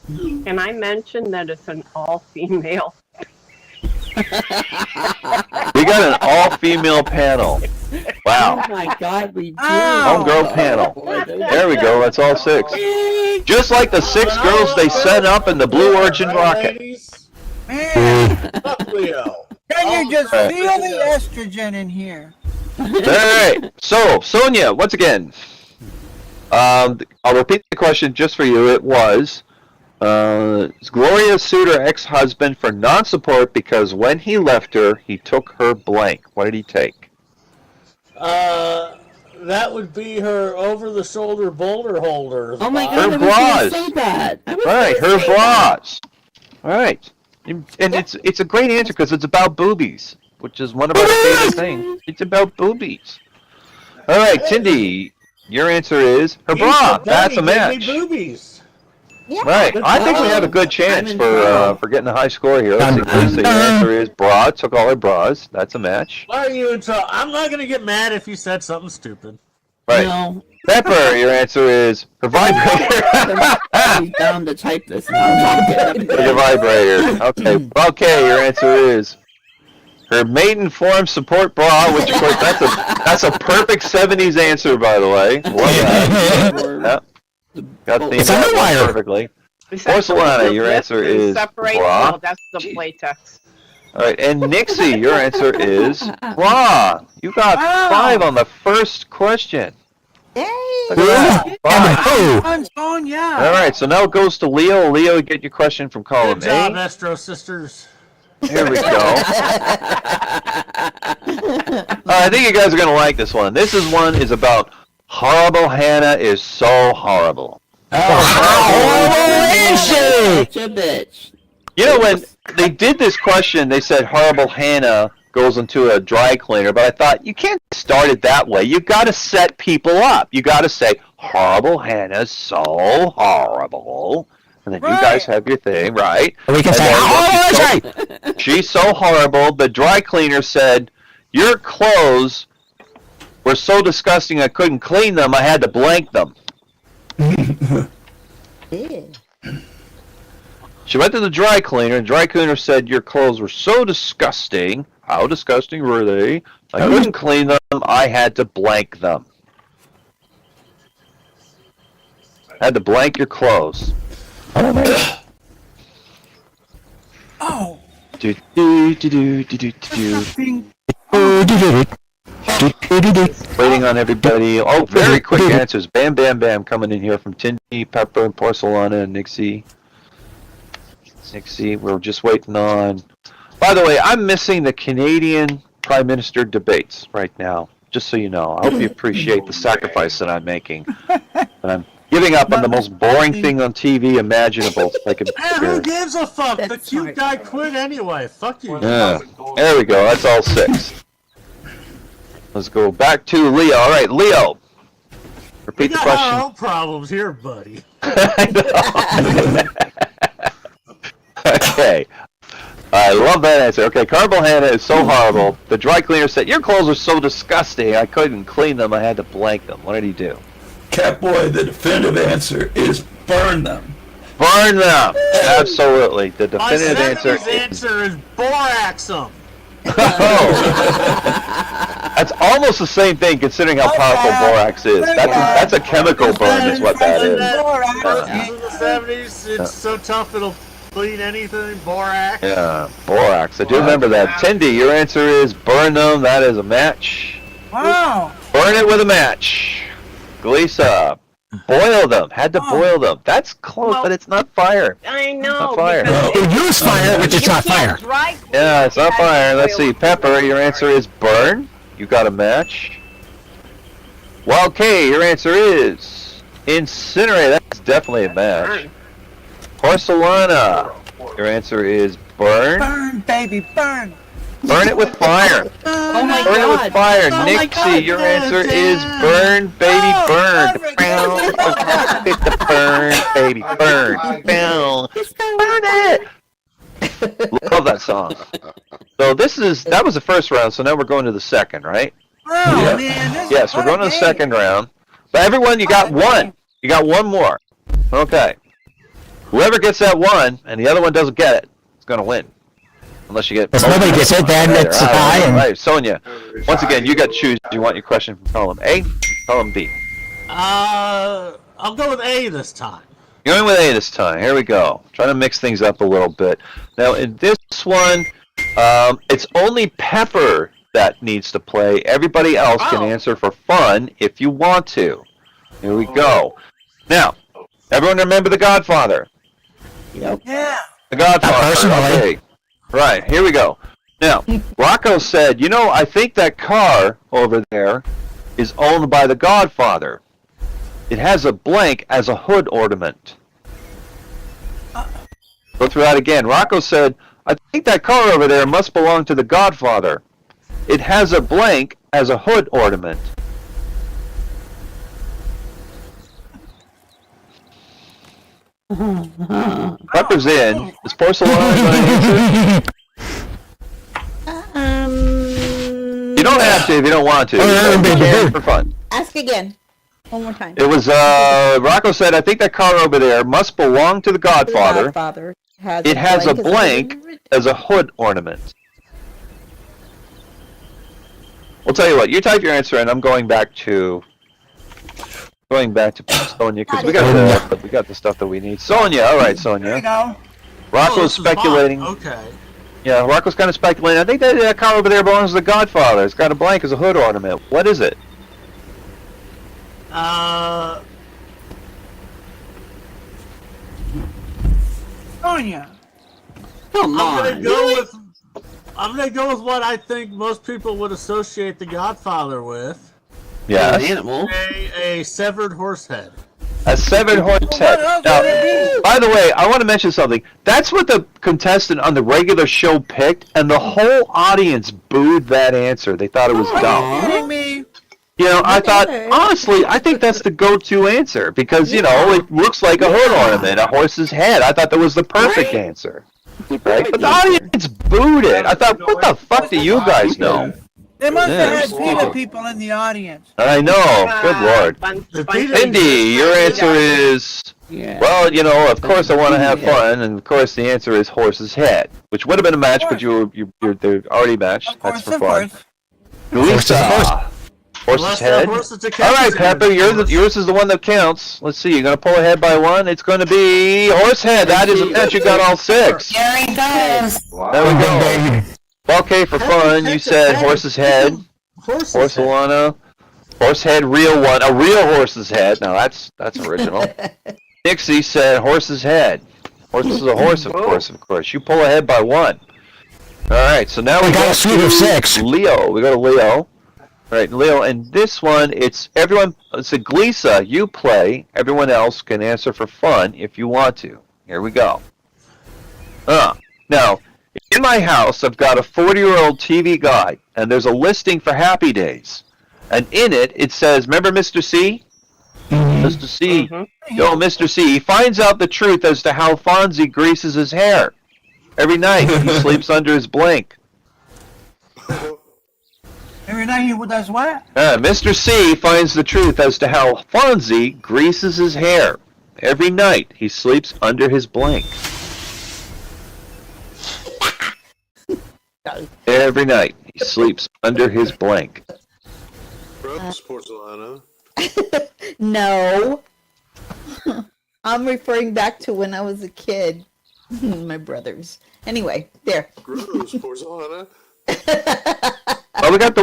Can I mention that it's an all-female? We got an all-female panel. Wow. Oh my God, we do. Homegirl panel. There we go. That's all 6. Just like the 6 girls they sent up in the Blue Origin rocket. Man, Fuck Leo. can you just feel the estrogen in here? All right. So, Sonia, once again, I'll repeat the question just for you. It was, Gloria sued her ex-husband for non-support because when he left her, he took her blank. What did he take? That would be her over-the-shoulder boulder holder. Oh my Her God, I was bras. going to say that. I was Right, gonna her say that. bras. All right. And it's a great answer because it's about boobies, which is one of our favorite things. It's about boobies. All right, Cindy, your answer is her bra. That's a match. Boobies. Yeah. Right. I think we have a good chance for getting a high score here. Let's see. Lisa, your answer is bra. Took all her bras. That's a match. Why are you in trouble? I'm not gonna get mad if you said something stupid. Right. No, Pepper, your answer is her vibrator. he's down to type this now. The vibrator. Okay, your answer is her maiden form support bra, which of course that's a perfect 70s answer, by the way. Love that. Yep. Got the It's underwire. perfectly. Porcelana, your answer is Separate. bra. No, that's the playtext. All right, and Nixie, your answer is bra. You got 5 on the first question. Yay. Look at that. 5. On Sonya. All right, so now it goes to Leo. Leo, get your question from column Good job, A. Astro Sisters. Here we go. I think you guys are gonna like this one. This is about horrible Hannah is so horrible. Such a bitch. You know, when they did this question, they said horrible Hannah goes into a dry cleaner, but I thought you can't start it that way. You got to set people up. You got to say horrible Hannah's so horrible, and then you guys have your thing, right? We can And say, then oh, when that's right. she's so horrible. The dry cleaner said, your clothes were so disgusting I couldn't clean them. I had to blank them. Yeah. She went to the dry cleaner, and the dry cleaner said, your clothes were so disgusting. How disgusting were they? I couldn't clean them. I had to blank them. Had to blank your clothes. Oh. Do, do, do, do, do, do, do. Waiting on everybody. Oh, very quick answers. Bam, bam, bam. Coming in here from Tindy, Pepper, and Porcelana, and Nixie. We're just waiting on. By the way, I'm missing the Canadian Prime Minister debates right now. Just so you know. I hope you appreciate the sacrifice that I'm making. And I'm giving up on the most boring thing on TV imaginable. Like Who a gives a fuck? The That's cute smart. guy quit anyway. Fuck you. Yeah. There we go. That's all 6. Let's go back to Leo. All right, Leo. We Repeat the got our question. own problems here, buddy. Okay. I love that answer. Okay, Carbo Hannah is so horrible. The dry cleaner said, your clothes are so disgusting, I couldn't clean them, I had to blank them. What did he do? Catboy, the definitive answer is burn them. Burn them. Absolutely. The My definitive answer 70s is answer is borax them. That's almost the same thing, considering how powerful borax is. That's a chemical burn, is what that is. In the 70s, it's so tough it'll clean anything. Borax. Yeah, borax. I do remember that. Tindy, your answer is burn them. That is a match. Wow. Burn it with a match. Glisa, boil them. Had to boil them. That's close, but it's not fire. I know. Not fire. because It used fire, but it's you not fire. can't dry clean Yeah, it, it's not you have to fire. Let's boil see. it. Pepper, your answer is burn. You got a match. Wild K, your answer is incinerate. That's definitely a match. Burn. Porcelana, your answer is burn. Burn, baby, burn. Burn it with fire. Oh my Burn it with god. fire. Oh my Nixie, God. your answer is burn, baby, burn. Burn, baby, burn. Burn it. Love that song. So that was the first round, so now we're going to the second, right? Oh, man. This Yes, is we're going to the game. second round. But everyone, you got one. You got one more. Okay. Whoever gets that one, and the other one doesn't get it, is going to win. Unless you get... If nobody gets it, then it's a tie. All And right, Sonia. Once again, you got to choose. Do you want your question from column A, column B? I'll go with A this time. You're going with A this time. Here we go. Trying to mix things up a little bit. Now, in this one, it's only Pepper that needs to play. Everybody else can answer for fun if you want to. Here we go. Now, everyone remember The Godfather? Yep. Yeah. The Godfather. personally. Okay. Right, here we go. Now, Rocco said, I think that car over there is owned by The Godfather. It has a blank as a hood ornament. Go through that again. Rocco said, I think that car over there must belong to The Godfather. It has a blank as a hood ornament. Pepper's in. Is Porcelana going to answer? You don't have to if you don't want to. You can for fun. Ask again. One more time. It was, Rocco said, I think that car over there must belong to The Godfather. Godfather It has a blank blank. as a hood ornament. We'll tell you what, you type your answer and I'm going back to Sonia because we got the stuff that we need. Sonia, all right, There you Sonia. go. Rocco's This is fun. speculating. Okay. Yeah, Rocco's kind of speculating. I think that car over there belongs to The Godfather. It's got a blank as a hood ornament. What is it? Sonia. Come I'm on. gonna go with what I think most people would associate The Godfather with. An Yes, animal. A severed horse head. a severed horse head. else Now, would it be? by the way, I want to mention something. That's what the contestant on the regular show picked, and the whole audience booed that answer. They thought it was dumb. Are you kidding me? I thought, Whatever. honestly, I think that's the go-to answer because, it looks like a hood ornament, a horse's head. I thought that was the perfect answer. Right? But the audience booed it. I thought, what the fuck do you guys know? They must have had Yeah. PETA people in the audience. I know. Good lord. Cindy, Cindy, your answer is, Yeah. well, of course I want to have fun, and of course the answer is horse's head, which would have been a match, but they're already matched. Of That's course, for of fun. course. Lisa, horse's Unless head. that horse is a All right, Kansas Pepper, City yours horse. is the one that counts. Let's see, you're going to pull ahead by one. It's going to be horse head. That is a match. You got all six. Here he goes. There we go. Okay, for fun, you said horse's head. Horse's head. Porcelana. Horse head, real one. A real horse's head. Now, that's original. Nixie said horse's head. Horse is a horse, of course. You pull ahead by one. All right, so now we We got go a suite of to 6. Leo. We go to Leo. All right, Leo, and this one, it's a Glisa, you play. Everyone else can answer for fun if you want to. Here we go. Now, in my house, I've got a 40-year-old TV guide, and there's a listing for Happy Days. And in it, it says, remember Mr. C? Mr. C. Yo, Mr. C. He finds out the truth as to how Fonzie greases his hair. Every night, he sleeps under his blank. Every night he does what? Mr. C finds the truth as to how Fonzie greases his hair. Every night he sleeps under his blank. Every night he sleeps under his blank. Brooks, Porcelana. No. I'm referring back to when I was a kid. My brothers. Anyway, there. Gross, Porcelana. Well, we got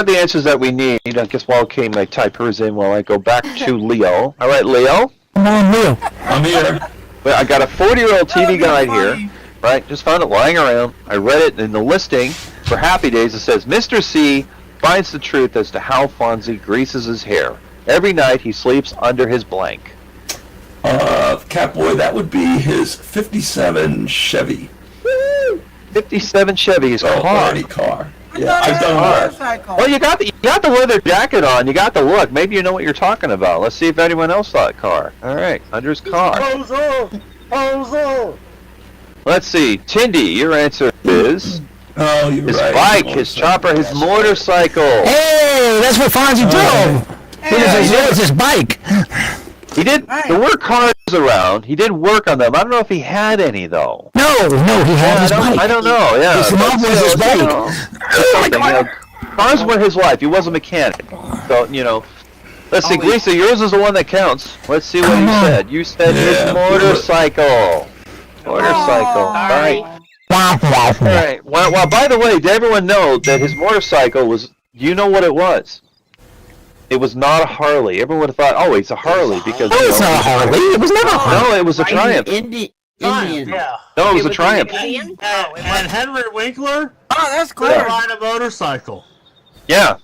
the answers that we need. I guess while Kate may type hers in while I go back to Leo. All right, Leo. Come on, Leo. I'm here. Well, I got a 40-year-old TV guide here. Right, just found it lying around. I read it in the listing for Happy Days. It says, Mr. C finds the truth as to how Fonzie greases his hair. Every night he sleeps under his blank. Catboy, that would be his 57 Chevy. 57 Chevy, his car. Party car. Yeah, I've done that. Well, you got the leather jacket on. You got the look. Maybe you know what you're talking about. Let's see if anyone else saw that car. All right, under his car. Let's see. Tindy, your answer is Oh, you're his right. bike, his chopper, his motorcycle. Hey, that's what Fonzie drove. It was his bike. He did. There were cars around. He did work on them. I don't know if he had any though. No, he had his bike. I don't know. Yeah, His mom was his bike. Cars were his life. He was a mechanic. So let's see. Lisa, yours is the one that counts. Let's see what you said. You said his motorcycle. Motorcycle. All right. All right. Well, by the way, did everyone know that his motorcycle was? Do you know what it was? It was not a Harley. Everyone would have thought, oh, it's a Harley because. No, it's not a Harley. It was never a Harley. No, it was a Triumph. Indian. Yeah. No, it was a Triumph. Indian? And Henry Winkler Oh, that's cool. could ride a motorcycle. Yeah.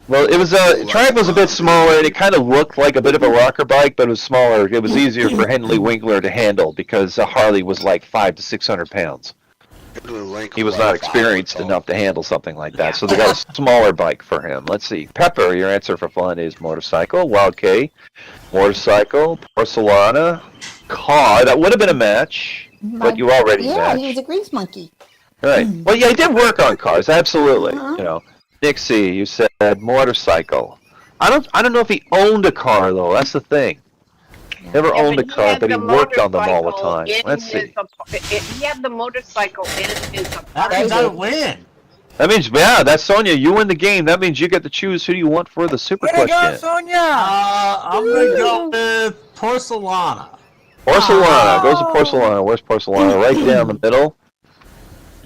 Well, it was Triumph was a bit smaller, and it kind of looked like a bit of a rocker bike, but it was smaller. It was easier for Henry Winkler to handle because a Harley was like 500 to 600 pounds. He was not experienced enough to handle something like that, so they got a smaller bike for him. Let's see. Pepper, your answer for fun is motorcycle. Wild K, motorcycle. Porcelana, car. That would have been a match, but you already matched. He was a grease monkey. Right. Well, yeah, he did work on cars, absolutely. Nixie, you said motorcycle. I don't know if he owned a car though. That's the thing. Never owned a car, but he worked on them all the time. Let's see. He had the motorcycle in his That apartment. means I win. That means, yeah, that's Sonia. You win the game. That means you get to choose who you want for the super Way to go, question. Sonia! I'm gonna go with Porcelana. Porcelana. Goes to Porcelana. Where's Porcelana? Right down the middle.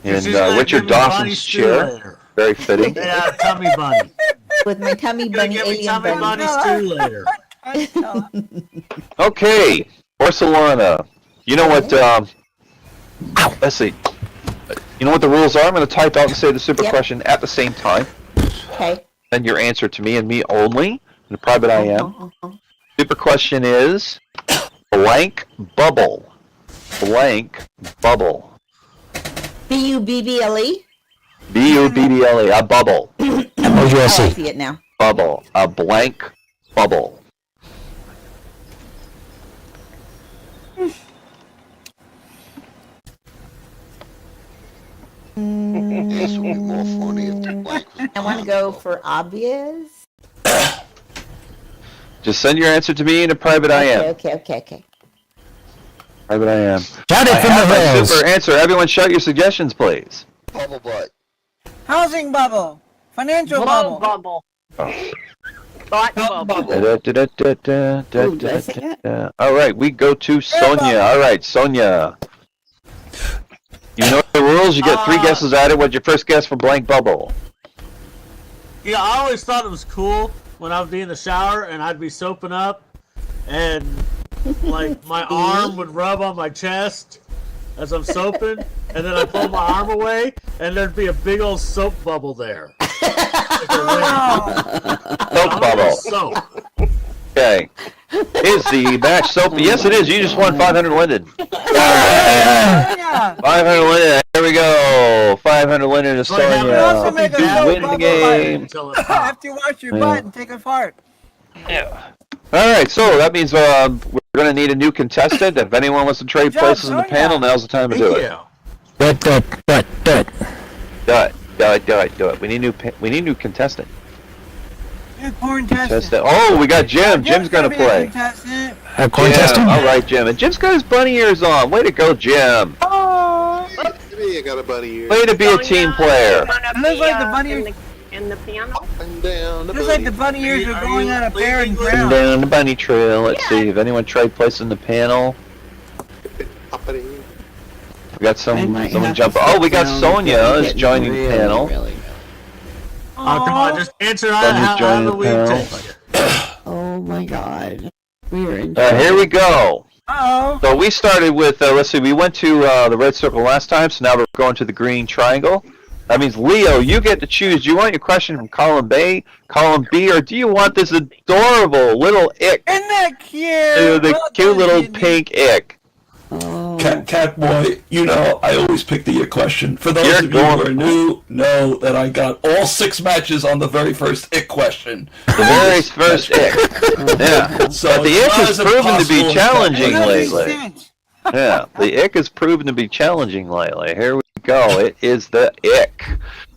In She's gonna Richard give me Bunny Dawson's stew chair. later. Very fitting. Yeah, tummy bunny. With my tummy Gonna bunny give me alien tummy bunny. bunny stew later. Okay, Porcelana. You know what? Let's see. You know what the rules are? I'm going to type out and say the super question at the same time. Okay. Then your answer to me and me only. In the private IM. Super question is blank bubble. Blank bubble. B-U-B-B-L-E? B-U-B-B-L-E. A bubble. Oh, I M-O-U-S-E. see it now. Bubble. A blank bubble. This would be more funny if the blank was I want to go for obvious. Just send your answer to me in a private IM. Okay. Private IM. Shout it I from have the my hills. super answer. Everyone shout your suggestions, please. bubble butt. Housing bubble. Financial Blow bubble. bubble. Thought bubble. Ooh, did I say that? All right, we go to Sonia. All right, Sonia. You know the rules. You get 3 guesses at it. What's your first guess for blank bubble? Yeah, I always thought it was cool when I would be in the shower and I'd be soaping up and like my arm would rub on my chest as I'm soaping and then I pull my arm away and there'd be a big old soap bubble there. Like Soap bubble. Soap. Okay. Is the match soap? Yes, it is. You just won 500 linden. Yeah. 500 linden. There we go. 500 linden to Like having You also Sonia. make a You soap win the bubble game. Until it pops. after you wash your butt and take a fart. All right, so that means we're going to need a new contestant. If anyone wants to trade Good job, places in the Sonia. panel, now's the time to do it. Yeah. Do it. Do it. We need new contestant. Corn testing. Oh, we got Jim. Jim's gonna play. A corn Jim. testing? All right, Jim. And Jim's got his bunny ears on. Way to go, Jim. Oh, Maybe I got a bunny ear. Way to be a team player. It looks like the bunny ears. in the piano. Up and down the looks like the bunny ears are going on a barren And ground. down the bunny trail. Let's see if anyone tried placing the panel. Uppity. We got I someone might have jump. to Oh, we sit got down Sonia because is it's joining the really, panel. really- Oh, come on, just answer that Sonny's joining however the we panel. take. Oh my god. We are in Here we go. Uh-oh. So we started with, let's see, we went to the red circle last time, so now we're going to the green triangle. That means, Leo, you get to choose. Do you want your question from column B, or do you want this adorable little ick? Isn't that cute? The Well cute done, little Andy. pink ick. Oh. Cat boy, you know I always pick the question. For those You're of you who are new, know that I got all 6 matches on the very first ick question. The very first ick. Yeah. So But the it's ick not has as proven to be impossible as challenging that. lately. Yeah, the ick has proven to be challenging lately. Here we go. It is the ick.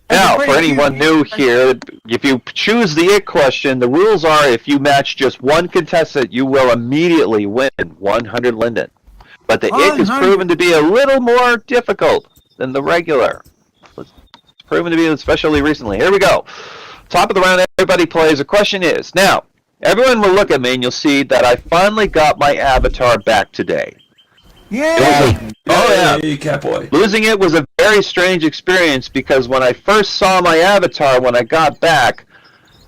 Now, for anyone new here, if you choose the ick question, the rules are if you match just one contestant, you will immediately win 100 linden. But the ick has 100. proven to be a little more difficult than the regular. It's proven to be, especially recently. Here we go. Top of the round, everybody plays. The question is, now, everyone will look at me and you'll see that I finally got my avatar back today. Yeah. Oh, yeah. Hey, cat boy. Losing it was a very strange experience because when I first saw my avatar when I got back,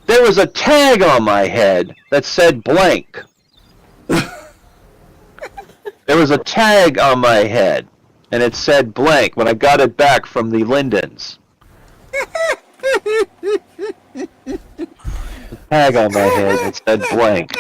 there was a tag on my head that said blank. There was a tag on my head, and it said blank when I got it back from the Lindens. Tag on my head that said blank.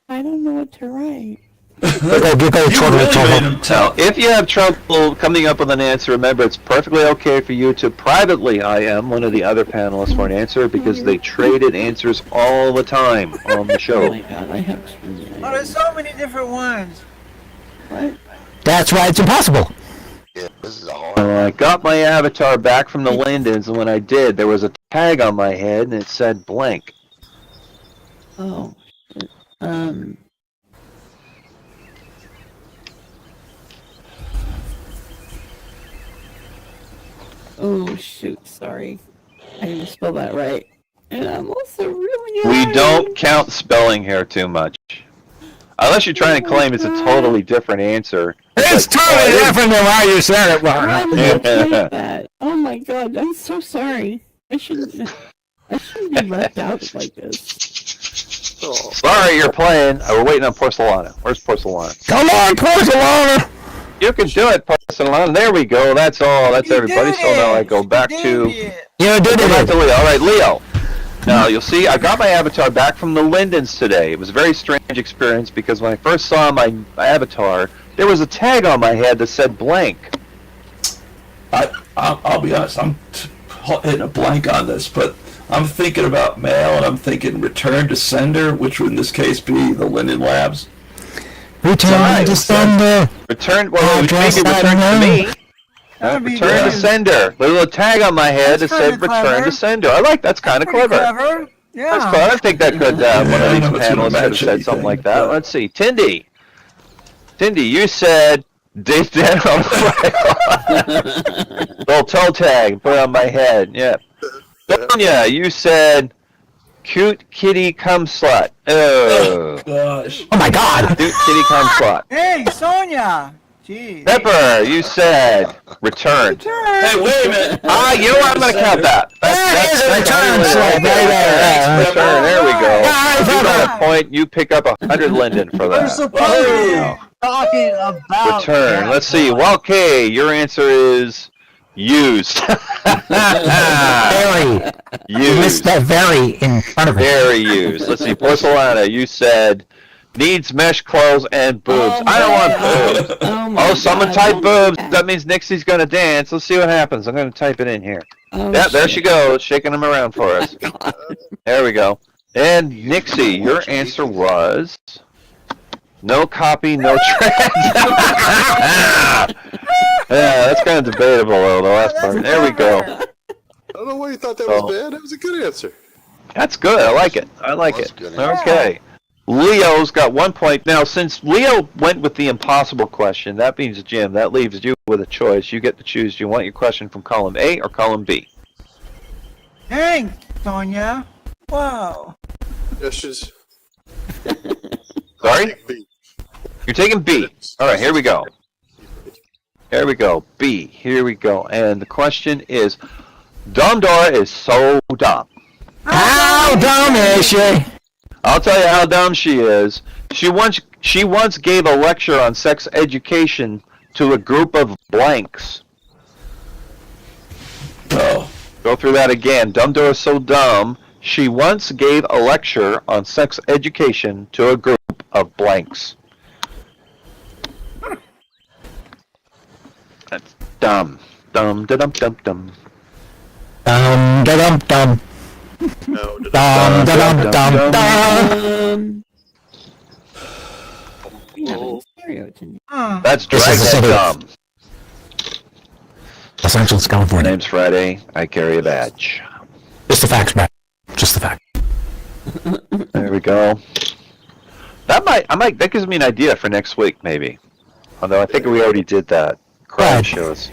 I don't know what to write. You really made him tell. If you have trouble coming up with an answer, remember it's perfectly okay for you to privately IM one of the other panelists for an answer because they traded answers all the time on the Oh show. my god, I have. Oh, there's so many different ones. What? That's why it's impossible. Yeah, this is a hard. I got my avatar back from the Lindens, and when I did, there was a tag on my head and it said blank. Oh. Shit. Oh shoot, sorry. I didn't spell that right. And I'm also really We angry. don't count spelling here too much. Unless you're trying to claim it's a totally different answer. It's totally different than how you said it, Why Mark. would you say that? Oh my god, I'm so sorry. I shouldn't be left out like this. Oh, Sorry, you're playing. We're waiting on Porcelana. Where's Porcelana? Come on, Porcelana! You can do it, Porcelana. There we go. That's all. That's You everybody. did So now I it. go back You to... did it. You did Go back to it. Leo. All right, Leo. Now, you'll see, I got my avatar back from the Lindens today. It was a very strange experience because when I first saw my avatar, there was a tag on my head that said blank. I'll be honest, I'm hitting a blank on this, but I'm thinking about mail and I'm thinking return to sender, which would in this case be the Linden Labs. Return to sender. Return, well, Address maybe that return to name. me. That would be Return to good. sender. There's a little tag on my head That's that said kinda return clever. to sender. I like that's kind of Pretty clever. clever. Yeah. That's clever. I think that could, one of I these know it's gonna panelists could have match said something anything, like that. but- Let's see. Tindy, you said, Dave Dan on the little toe tag, put it on my head. Yeah. Sonia, you said, cute kitty cum slut. Oh. Gosh. Oh my god! Cute kitty cum slut. Hey, Sonia. Jeez. Pepper, you said, return. Hey, wait a minute. You know what? I'm going to count that. That is a return slip. Return. There we go. Yeah, You got a point. You pick up 100 linden for We're that. supposed to be talking about. Return. that. Let's see. Well, K, your answer is used. Very. You missed Used. that very in front of it. Very used. Let's see. Porcelana, you said needs mesh clothes and boobs. Oh I don't my want boobs. Oh, my Oh, someone God. type boobs. That means Nixie's going to dance. Let's see what happens. I'm going to type it in here. Oh, Yeah, there shit. she goes, shaking them around for us. God. There we go. And Nixie, your answer was no copy, no trans. Yeah, that's kind of debatable though, the last part. There we go. I don't know why Nobody thought that was bad. That was a good answer. That's good. I like it. I like That's it. good. Okay. Leo's got 1 point. Now, since Leo went with the impossible question, that means, Jim, that leaves you with a choice. You get to choose. Do you want your question from column A or column B? Dang, Sonia. Whoa. Suggestions. Sorry? You're taking B. All right, here we go. Here we go. B. Here we go. And the question is, Dumbledore is so dumb. How dumb is she? I'll tell you how dumb she is. She once gave a lecture on sex education to a group of blanks. Oh. Go through that again. Dumbledore is so dumb. She once gave a lecture on sex education to a group of blanks. That's dumb. Dumb, da-dum, dum, dum. Dum dum. No. Dum dum dum dum. We have a stereo tonight. That's This is the Dragnet city. dumb. Los Angeles, My California. name's Friday. I carry a badge. Just the facts, Brad. Just the facts. There we go. That gives me an idea for next week, maybe. Although I think we already did that. Crime Right. shows.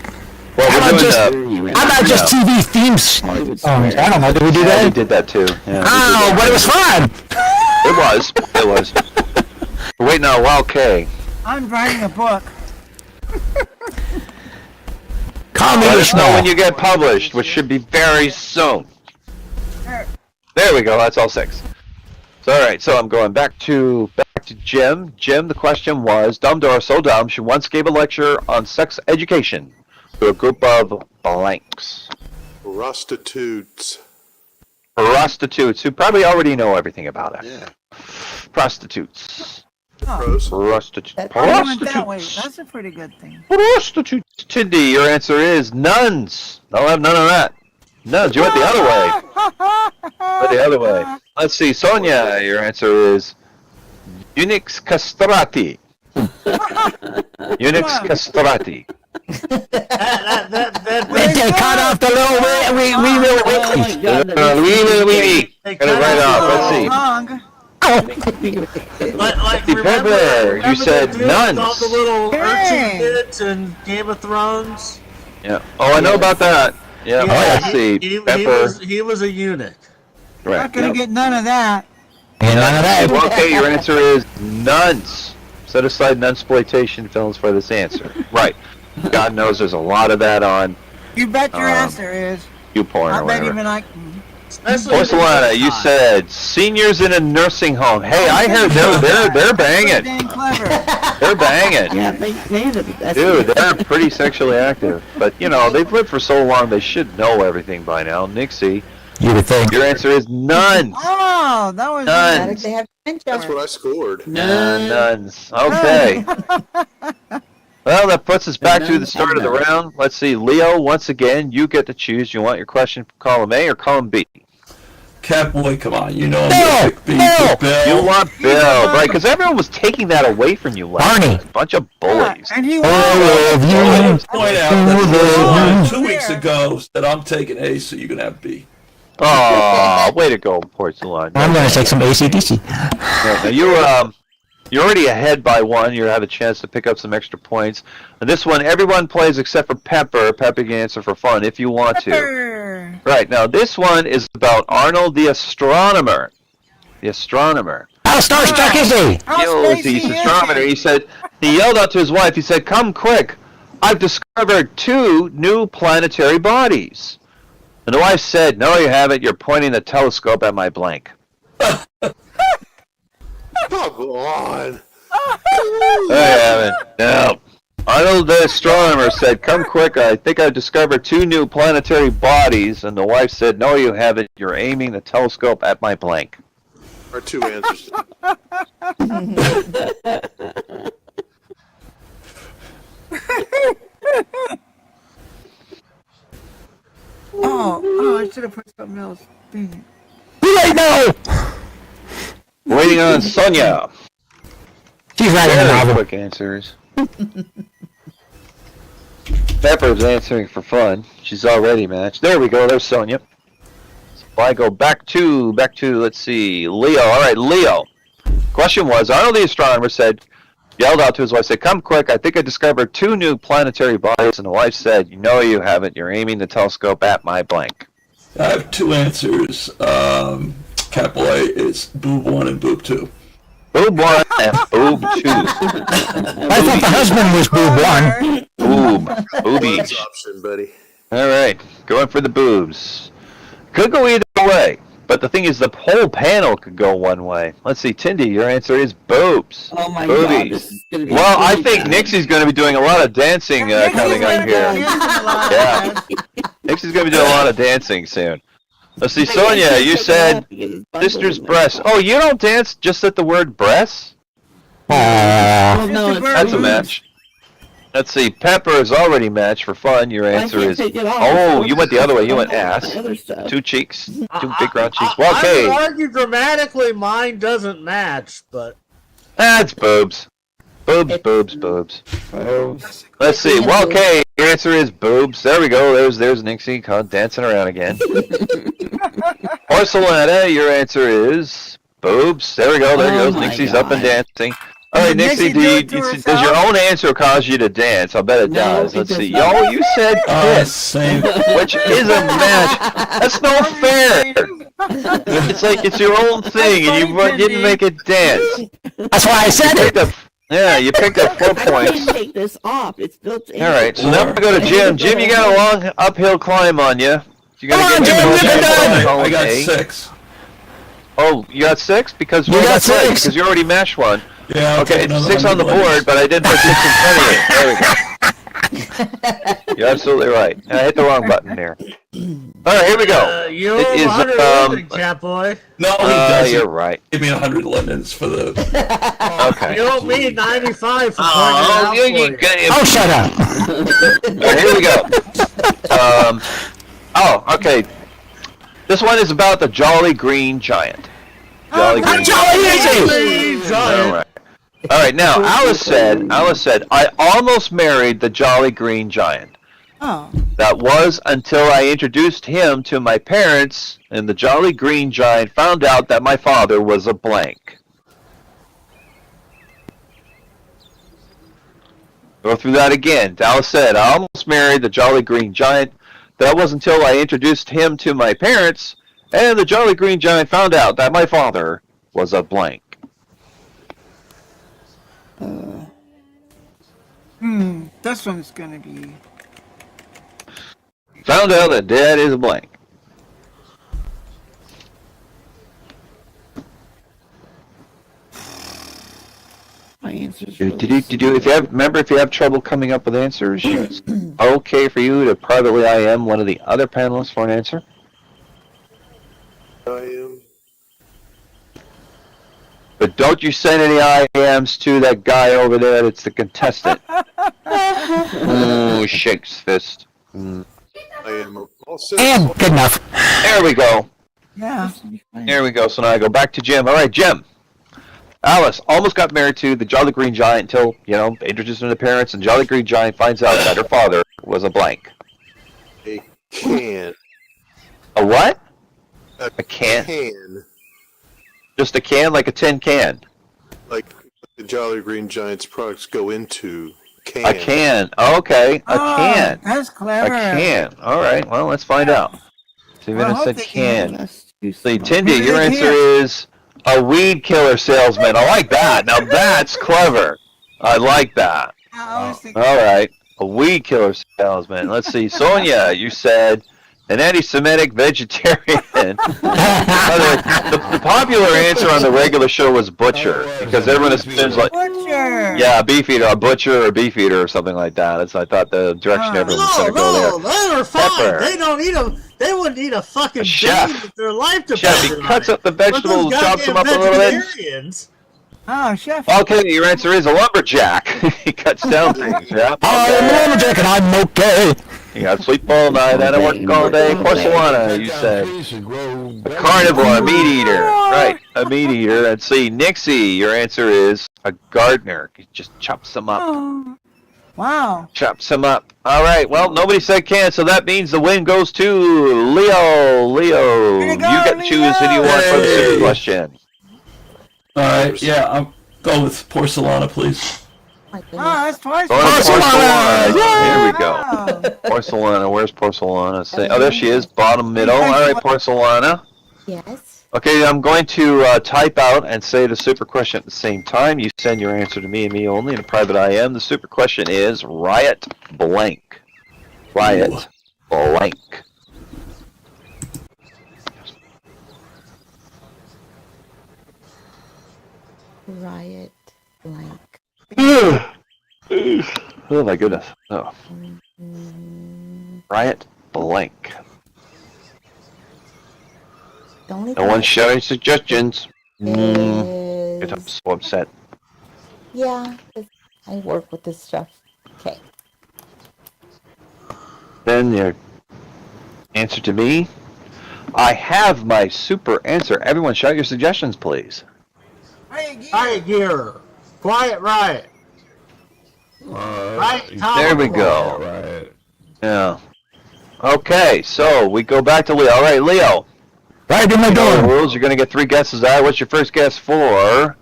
Well, How we're about doing just, how about just TV themes? I don't know. Did we do yeah, we that? did that too. Yeah, we did Oh, that. but it was fun. It was. We're waiting on Wild K. I'm writing a book. Call me Let us know Ishmael. when you get published, which should be very soon. There we go. That's all 6. So, all right. So I'm going back to Jim. Jim, the question was: Dumbledore so dumb she once gave a lecture on sex education to a group of blanks. Prostitutes. Prostitutes who probably already know everything about it. Yeah. Prostitutes. Pros. Prostitutes. I went that way. Prostitutes. That's a pretty good thing. Prostitutes. Tindy, your answer is nuns. I'll have none of that. Nuns. You went the other way. Went the other way. Let's see. Sonia, your answer is Unix castrati. Unix castrati. They cut off the little we Oh my god. Get it right off. Let's see. Wrong. Like Pepper, you said nuns. All the little urchin Hey. kids in Game of Thrones. Yeah. Oh, I know about that. Yeah. Let's see. He was a eunuch. Right. Not gonna get none of that. And none of that. Well, okay, your answer is nuns. Set aside nunsploitation films for this answer. Right. God knows there's a lot of that on You bet your ass there is. YouPorn I or bet whatever. even like. Especially Porcelana, you said seniors in a nursing home. Hey, I heard they're banging. Dang clever. They're banging. Yeah, that's Dude, they're pretty sexually active. But, you know, they've lived for so long, they should know everything by now. Nixie, You would think. your answer is nuns. Oh, that was. Nuns. They have That's what I scored. Nuns. Okay. Well, that puts us back to the start of the round. Let's see. Leo, once again, you get to choose. You want your question from column A or column B? Catboy, come on. You know I'm Bill! gonna pick B Bill! for Bill. You want Bill, right? Because everyone was taking that away from you last Barney. night. Bunch of bullies. And he All won. of Well, you. let's point out that 2 weeks ago that I'm taking A, so you can have B. Oh, way to go, Porcelain. I'm gonna take some ACDC. Now you're already ahead by 1. You have a chance to pick up some extra points. And this one, everyone plays except for Pepper. Pepper can answer for fun if you want to. Pepper. Right, now this one is about Arnold the astronomer. The astronomer. How starstruck is he? How Yo, spacey the is astronomer. he? He said, he yelled out to his wife, he said, "Come quick, I've discovered 2 new planetary bodies." And the wife said, "No, you haven't. You're pointing the telescope at my blank." Come on. I haven't. No. Arnold the astronomer said, "Come quick, I think I've discovered 2 new planetary bodies." And the wife said, "No, you haven't. You're aiming the telescope at my blank." Our 2 answers. Oh, I should have put something else. Dang it. Who I know? Waiting on Sonia. She's writing a Very novel. quick answers. Pepper's answering for fun. She's already matched. There we go. There's Sonia. Well, I go back to, let's see, Leo. All right, Leo. Question was, Arnold the astronomer yelled out to his wife, said, come quick, I think I discovered 2 new planetary bodies. And the wife said, no, you haven't. You're aiming the telescope at my blank. I have 2 answers. Capital A is boob 1 and boob 2. Boob 1 and boob 2. I thought the husband was boob 1. Boobies. Bonus option, buddy. All right, going for the boobs. Could go either way, but the thing is, the whole panel could go one way. Let's see, Tindy, your answer is boobs. Oh my Boobies. god, this is gonna be. Well, I really think bad. Nixie's going to be doing a lot of dancing coming up here. Yeah, Nixie's going to be doing a lot of dancing soon. Let's see, Sonia, you said sister's breast. Oh, you don't dance just at the word breast? Oh, no, it's That's a match. Let's see, Pepper is already matched for fun. Your answer can't is... take it off. Oh, you went the other way. You went ass. The other stuff. 2 cheeks. 2 big round cheeks. Well, I okay. would argue dramatically mine doesn't match, but That's boobs. Boobs, boobs, boobs. Let's see. Well, okay, your answer is boobs. There we go. There's Nixie dancing around again. Porcelana, your answer is boobs. There we go. There goes my Nixie's God. up and dancing. All right, Did Nixie, Nixie do it to does your own answer cause you to dance? I bet it No, does. it Let's does see. not. Oh, you said kiss, Same. which is a match. That's no fair. It's like it's your own thing, and you didn't make it dance. That's why I said it. You picked up 4 I can't points. take this off. It's built in. All right, so now we're going to Jim. Jim, you got a long uphill climb on you. You got Come on, to Jim, get you're done. I got 6. Oh, you got 6 because You got 6. because you already mashed one. Yeah. Okay, it's 6 on the board, but I did put 6 in front of it. There we go. You're absolutely right. I hit the wrong button there. All right, here we go. you It is, 100 London, Catboy. No, he doesn't. You're right. Give me 100 Londons for the. Okay. You owe me 95 for Oh, pointing it out for you. Oh, shut up. All right, here we go. Okay. This one is about the Jolly Green Giant. Jolly Green Giant. All right. All right. Now, Alice said, I almost married the Jolly Green Giant. Oh. That was until I introduced him to my parents, and the Jolly Green Giant found out that my father was a blank. Go through that again. Alice said, I almost married the Jolly Green Giant. That was until I introduced him to my parents, and the Jolly Green Giant found out that my father was a blank. This one's gonna be. Found out that Dad is a blank. My answer's If you have trouble coming up with answers, it's okay for you to privately IM one of the other panelists for an answer. I am. But don't you send any IMs to that guy over there that's the contestant. Ooh, shakes fist. I am all set. And good enough. There we go. Yeah. There we go. So now I go back to Jim. All right, Jim. Alice almost got married to the Jolly Green Giant until, introduced him to parents, and Jolly Green Giant finds out that her father was a blank. A can. A what? A can? can. Just a can, like a tin can. Like the Jolly Green Giant's products go into can. A can. Okay, a can. That's A clever. can. All right. Well, let's find out. So Well, I even hope said they can. too See, small. Tindy, Maybe your they answer can. is a weed killer salesman. I like that. Now that's clever. I like that. I was thinking. All right. A weed killer salesman. Let's see. Sonia, you said an anti-Semitic vegetarian. The popular answer on the regular show was butcher because everyone assumes like, Butcher. yeah, beefeater, a butcher or beefeater or something like that. That's I thought the direction everyone was No, going to go there. they were fine. Pepper. They don't eat a. They wouldn't eat a fucking Chef. bean if their life depended Chef, he on cuts it. up the But those vegetables, chops them up a goddamn little bit. vegetarians. Oh, chef. Okay, your answer is a lumberjack. He cuts down things, yeah. I'm a lumberjack and I'm okay. You got to sleep all night and I work all day. Porcelana, you said. A carnivore, a meat eater. Right, a meat eater. Let's see, Nixie, your answer is a gardener. He just chops them up. Oh. Wow. Chops him up. All right. Well, nobody said can, so that means the win goes to Leo. Leo, Way to you go, get to choose who do you want for the super question. All right, yeah, I'll go with Porcelana, please. My Oh, goodness. that's twice. Going to Porcelana! Porcelana. Here we go. Wow. Porcelana. Where's Porcelana? Oh, there she is. Bottom middle. All right, Porcelana. Yes. Okay, I'm going to type out and say the super question at the same time. You send your answer to me and me only in a private IM. The super question is Riot blank. Riot blank. Riot blank. Oh my goodness. Oh. Riot blank. The only No one's sharing suggestions. is... I'm so upset. Yeah, 'cause I work with this stuff. Okay. Then your answer to me. I have my super answer. Everyone shout your suggestions, please. Riot gear. Quiet riot. Right. There we go. Right. Yeah. Okay, so we go back to Leo. All right, Leo. Right in my You know the door. rules. You're going to get 3 guesses out. What's your first guess for?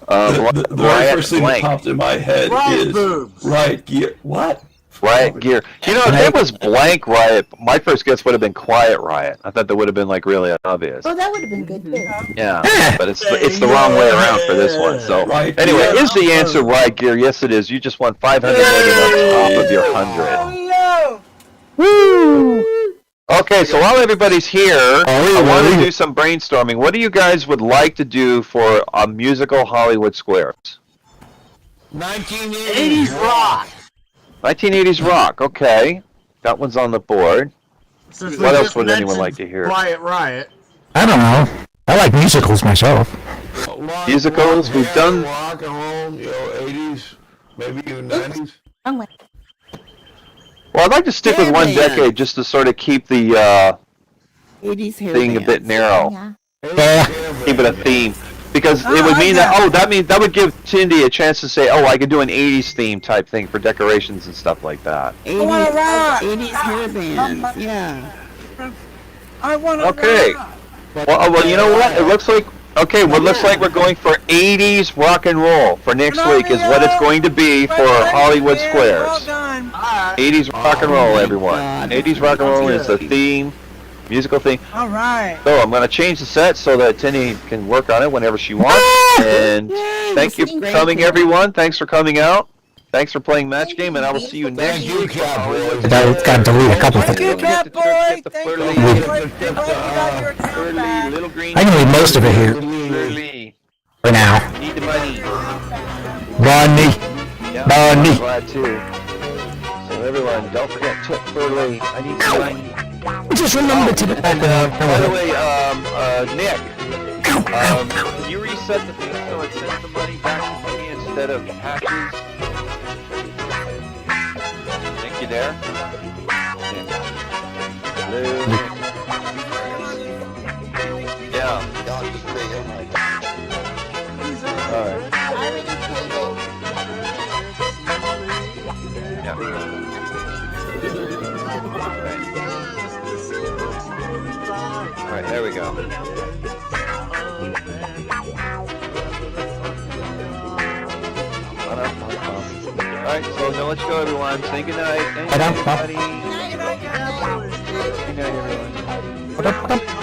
The very Riot first thing blank. that popped in my head Riot is boobs. Riot gear. What? Riot gear. You know, if it was blank Riot, my first guess would have been Quiet Riot. I thought that would have been like really obvious. Oh, that would have been good too. Yeah, but it's the wrong way around for this one. So Riot anyway, gear. is the answer Riot gear? Yes, it is. You just won 500 million on top of your 100. Leo. Woo! Okay, so while everybody's here, I want to do some brainstorming. What do you guys would like to do for a musical Hollywood Squares? 1980s 80s rock. 1980s rock. Okay, that one's on the board. Since we What else just would anyone mentioned like to hear? Riot riot. I don't know. I like musicals myself. Musicals, Rock, we've yeah, done- rock and roll, 80s, maybe even 90s. I'm like, Well, I'd like to stick with Hair one band. decade just to sort of keep the 80s hair thing a bands. bit narrow. yeah. Yeah. Keep it a theme. Because Oh, it would I mean got that would give Cindy a chance to say, oh, I could do an 80s theme type thing for decorations and stuff like that. 80s, wanna rock. 80s hair bands. Yeah. I want to. Okay. Well, you know what? It looks like looks like we're going for 80s rock and roll for next week is what it's going to be for Hollywood Well Squares. done. 80s rock and roll, everyone. God. 80s rock and roll is the theme, musical theme. All right. So I'm going to change the set so that Tinny can work on it whenever she wants. And Yay, thank you this is for great. coming, everyone. Thanks for coming out. Thanks for playing Match Game, and I will see you next Thank you, week. Cowboys. That got to delete a couple Thank things. you, Cat Boy. Get the Thank you. flirty- Glad you got your account back. Little green. I can leave most of it here Flirty. for now. Need the money. Money. Yeah, Money. I'm glad too. So everyone, don't forget tip Flirty. I need some money. Just remember to the And by the way, Nick, can you reset the thing so it sends the money back to me instead of patches? Nick, you there? Hello? Yeah. Alright. Alright, there we go. Alright, so now let's go everyone. Say goodnight. Thank you, everybody. Good night, everyone. Ba-dum-bum.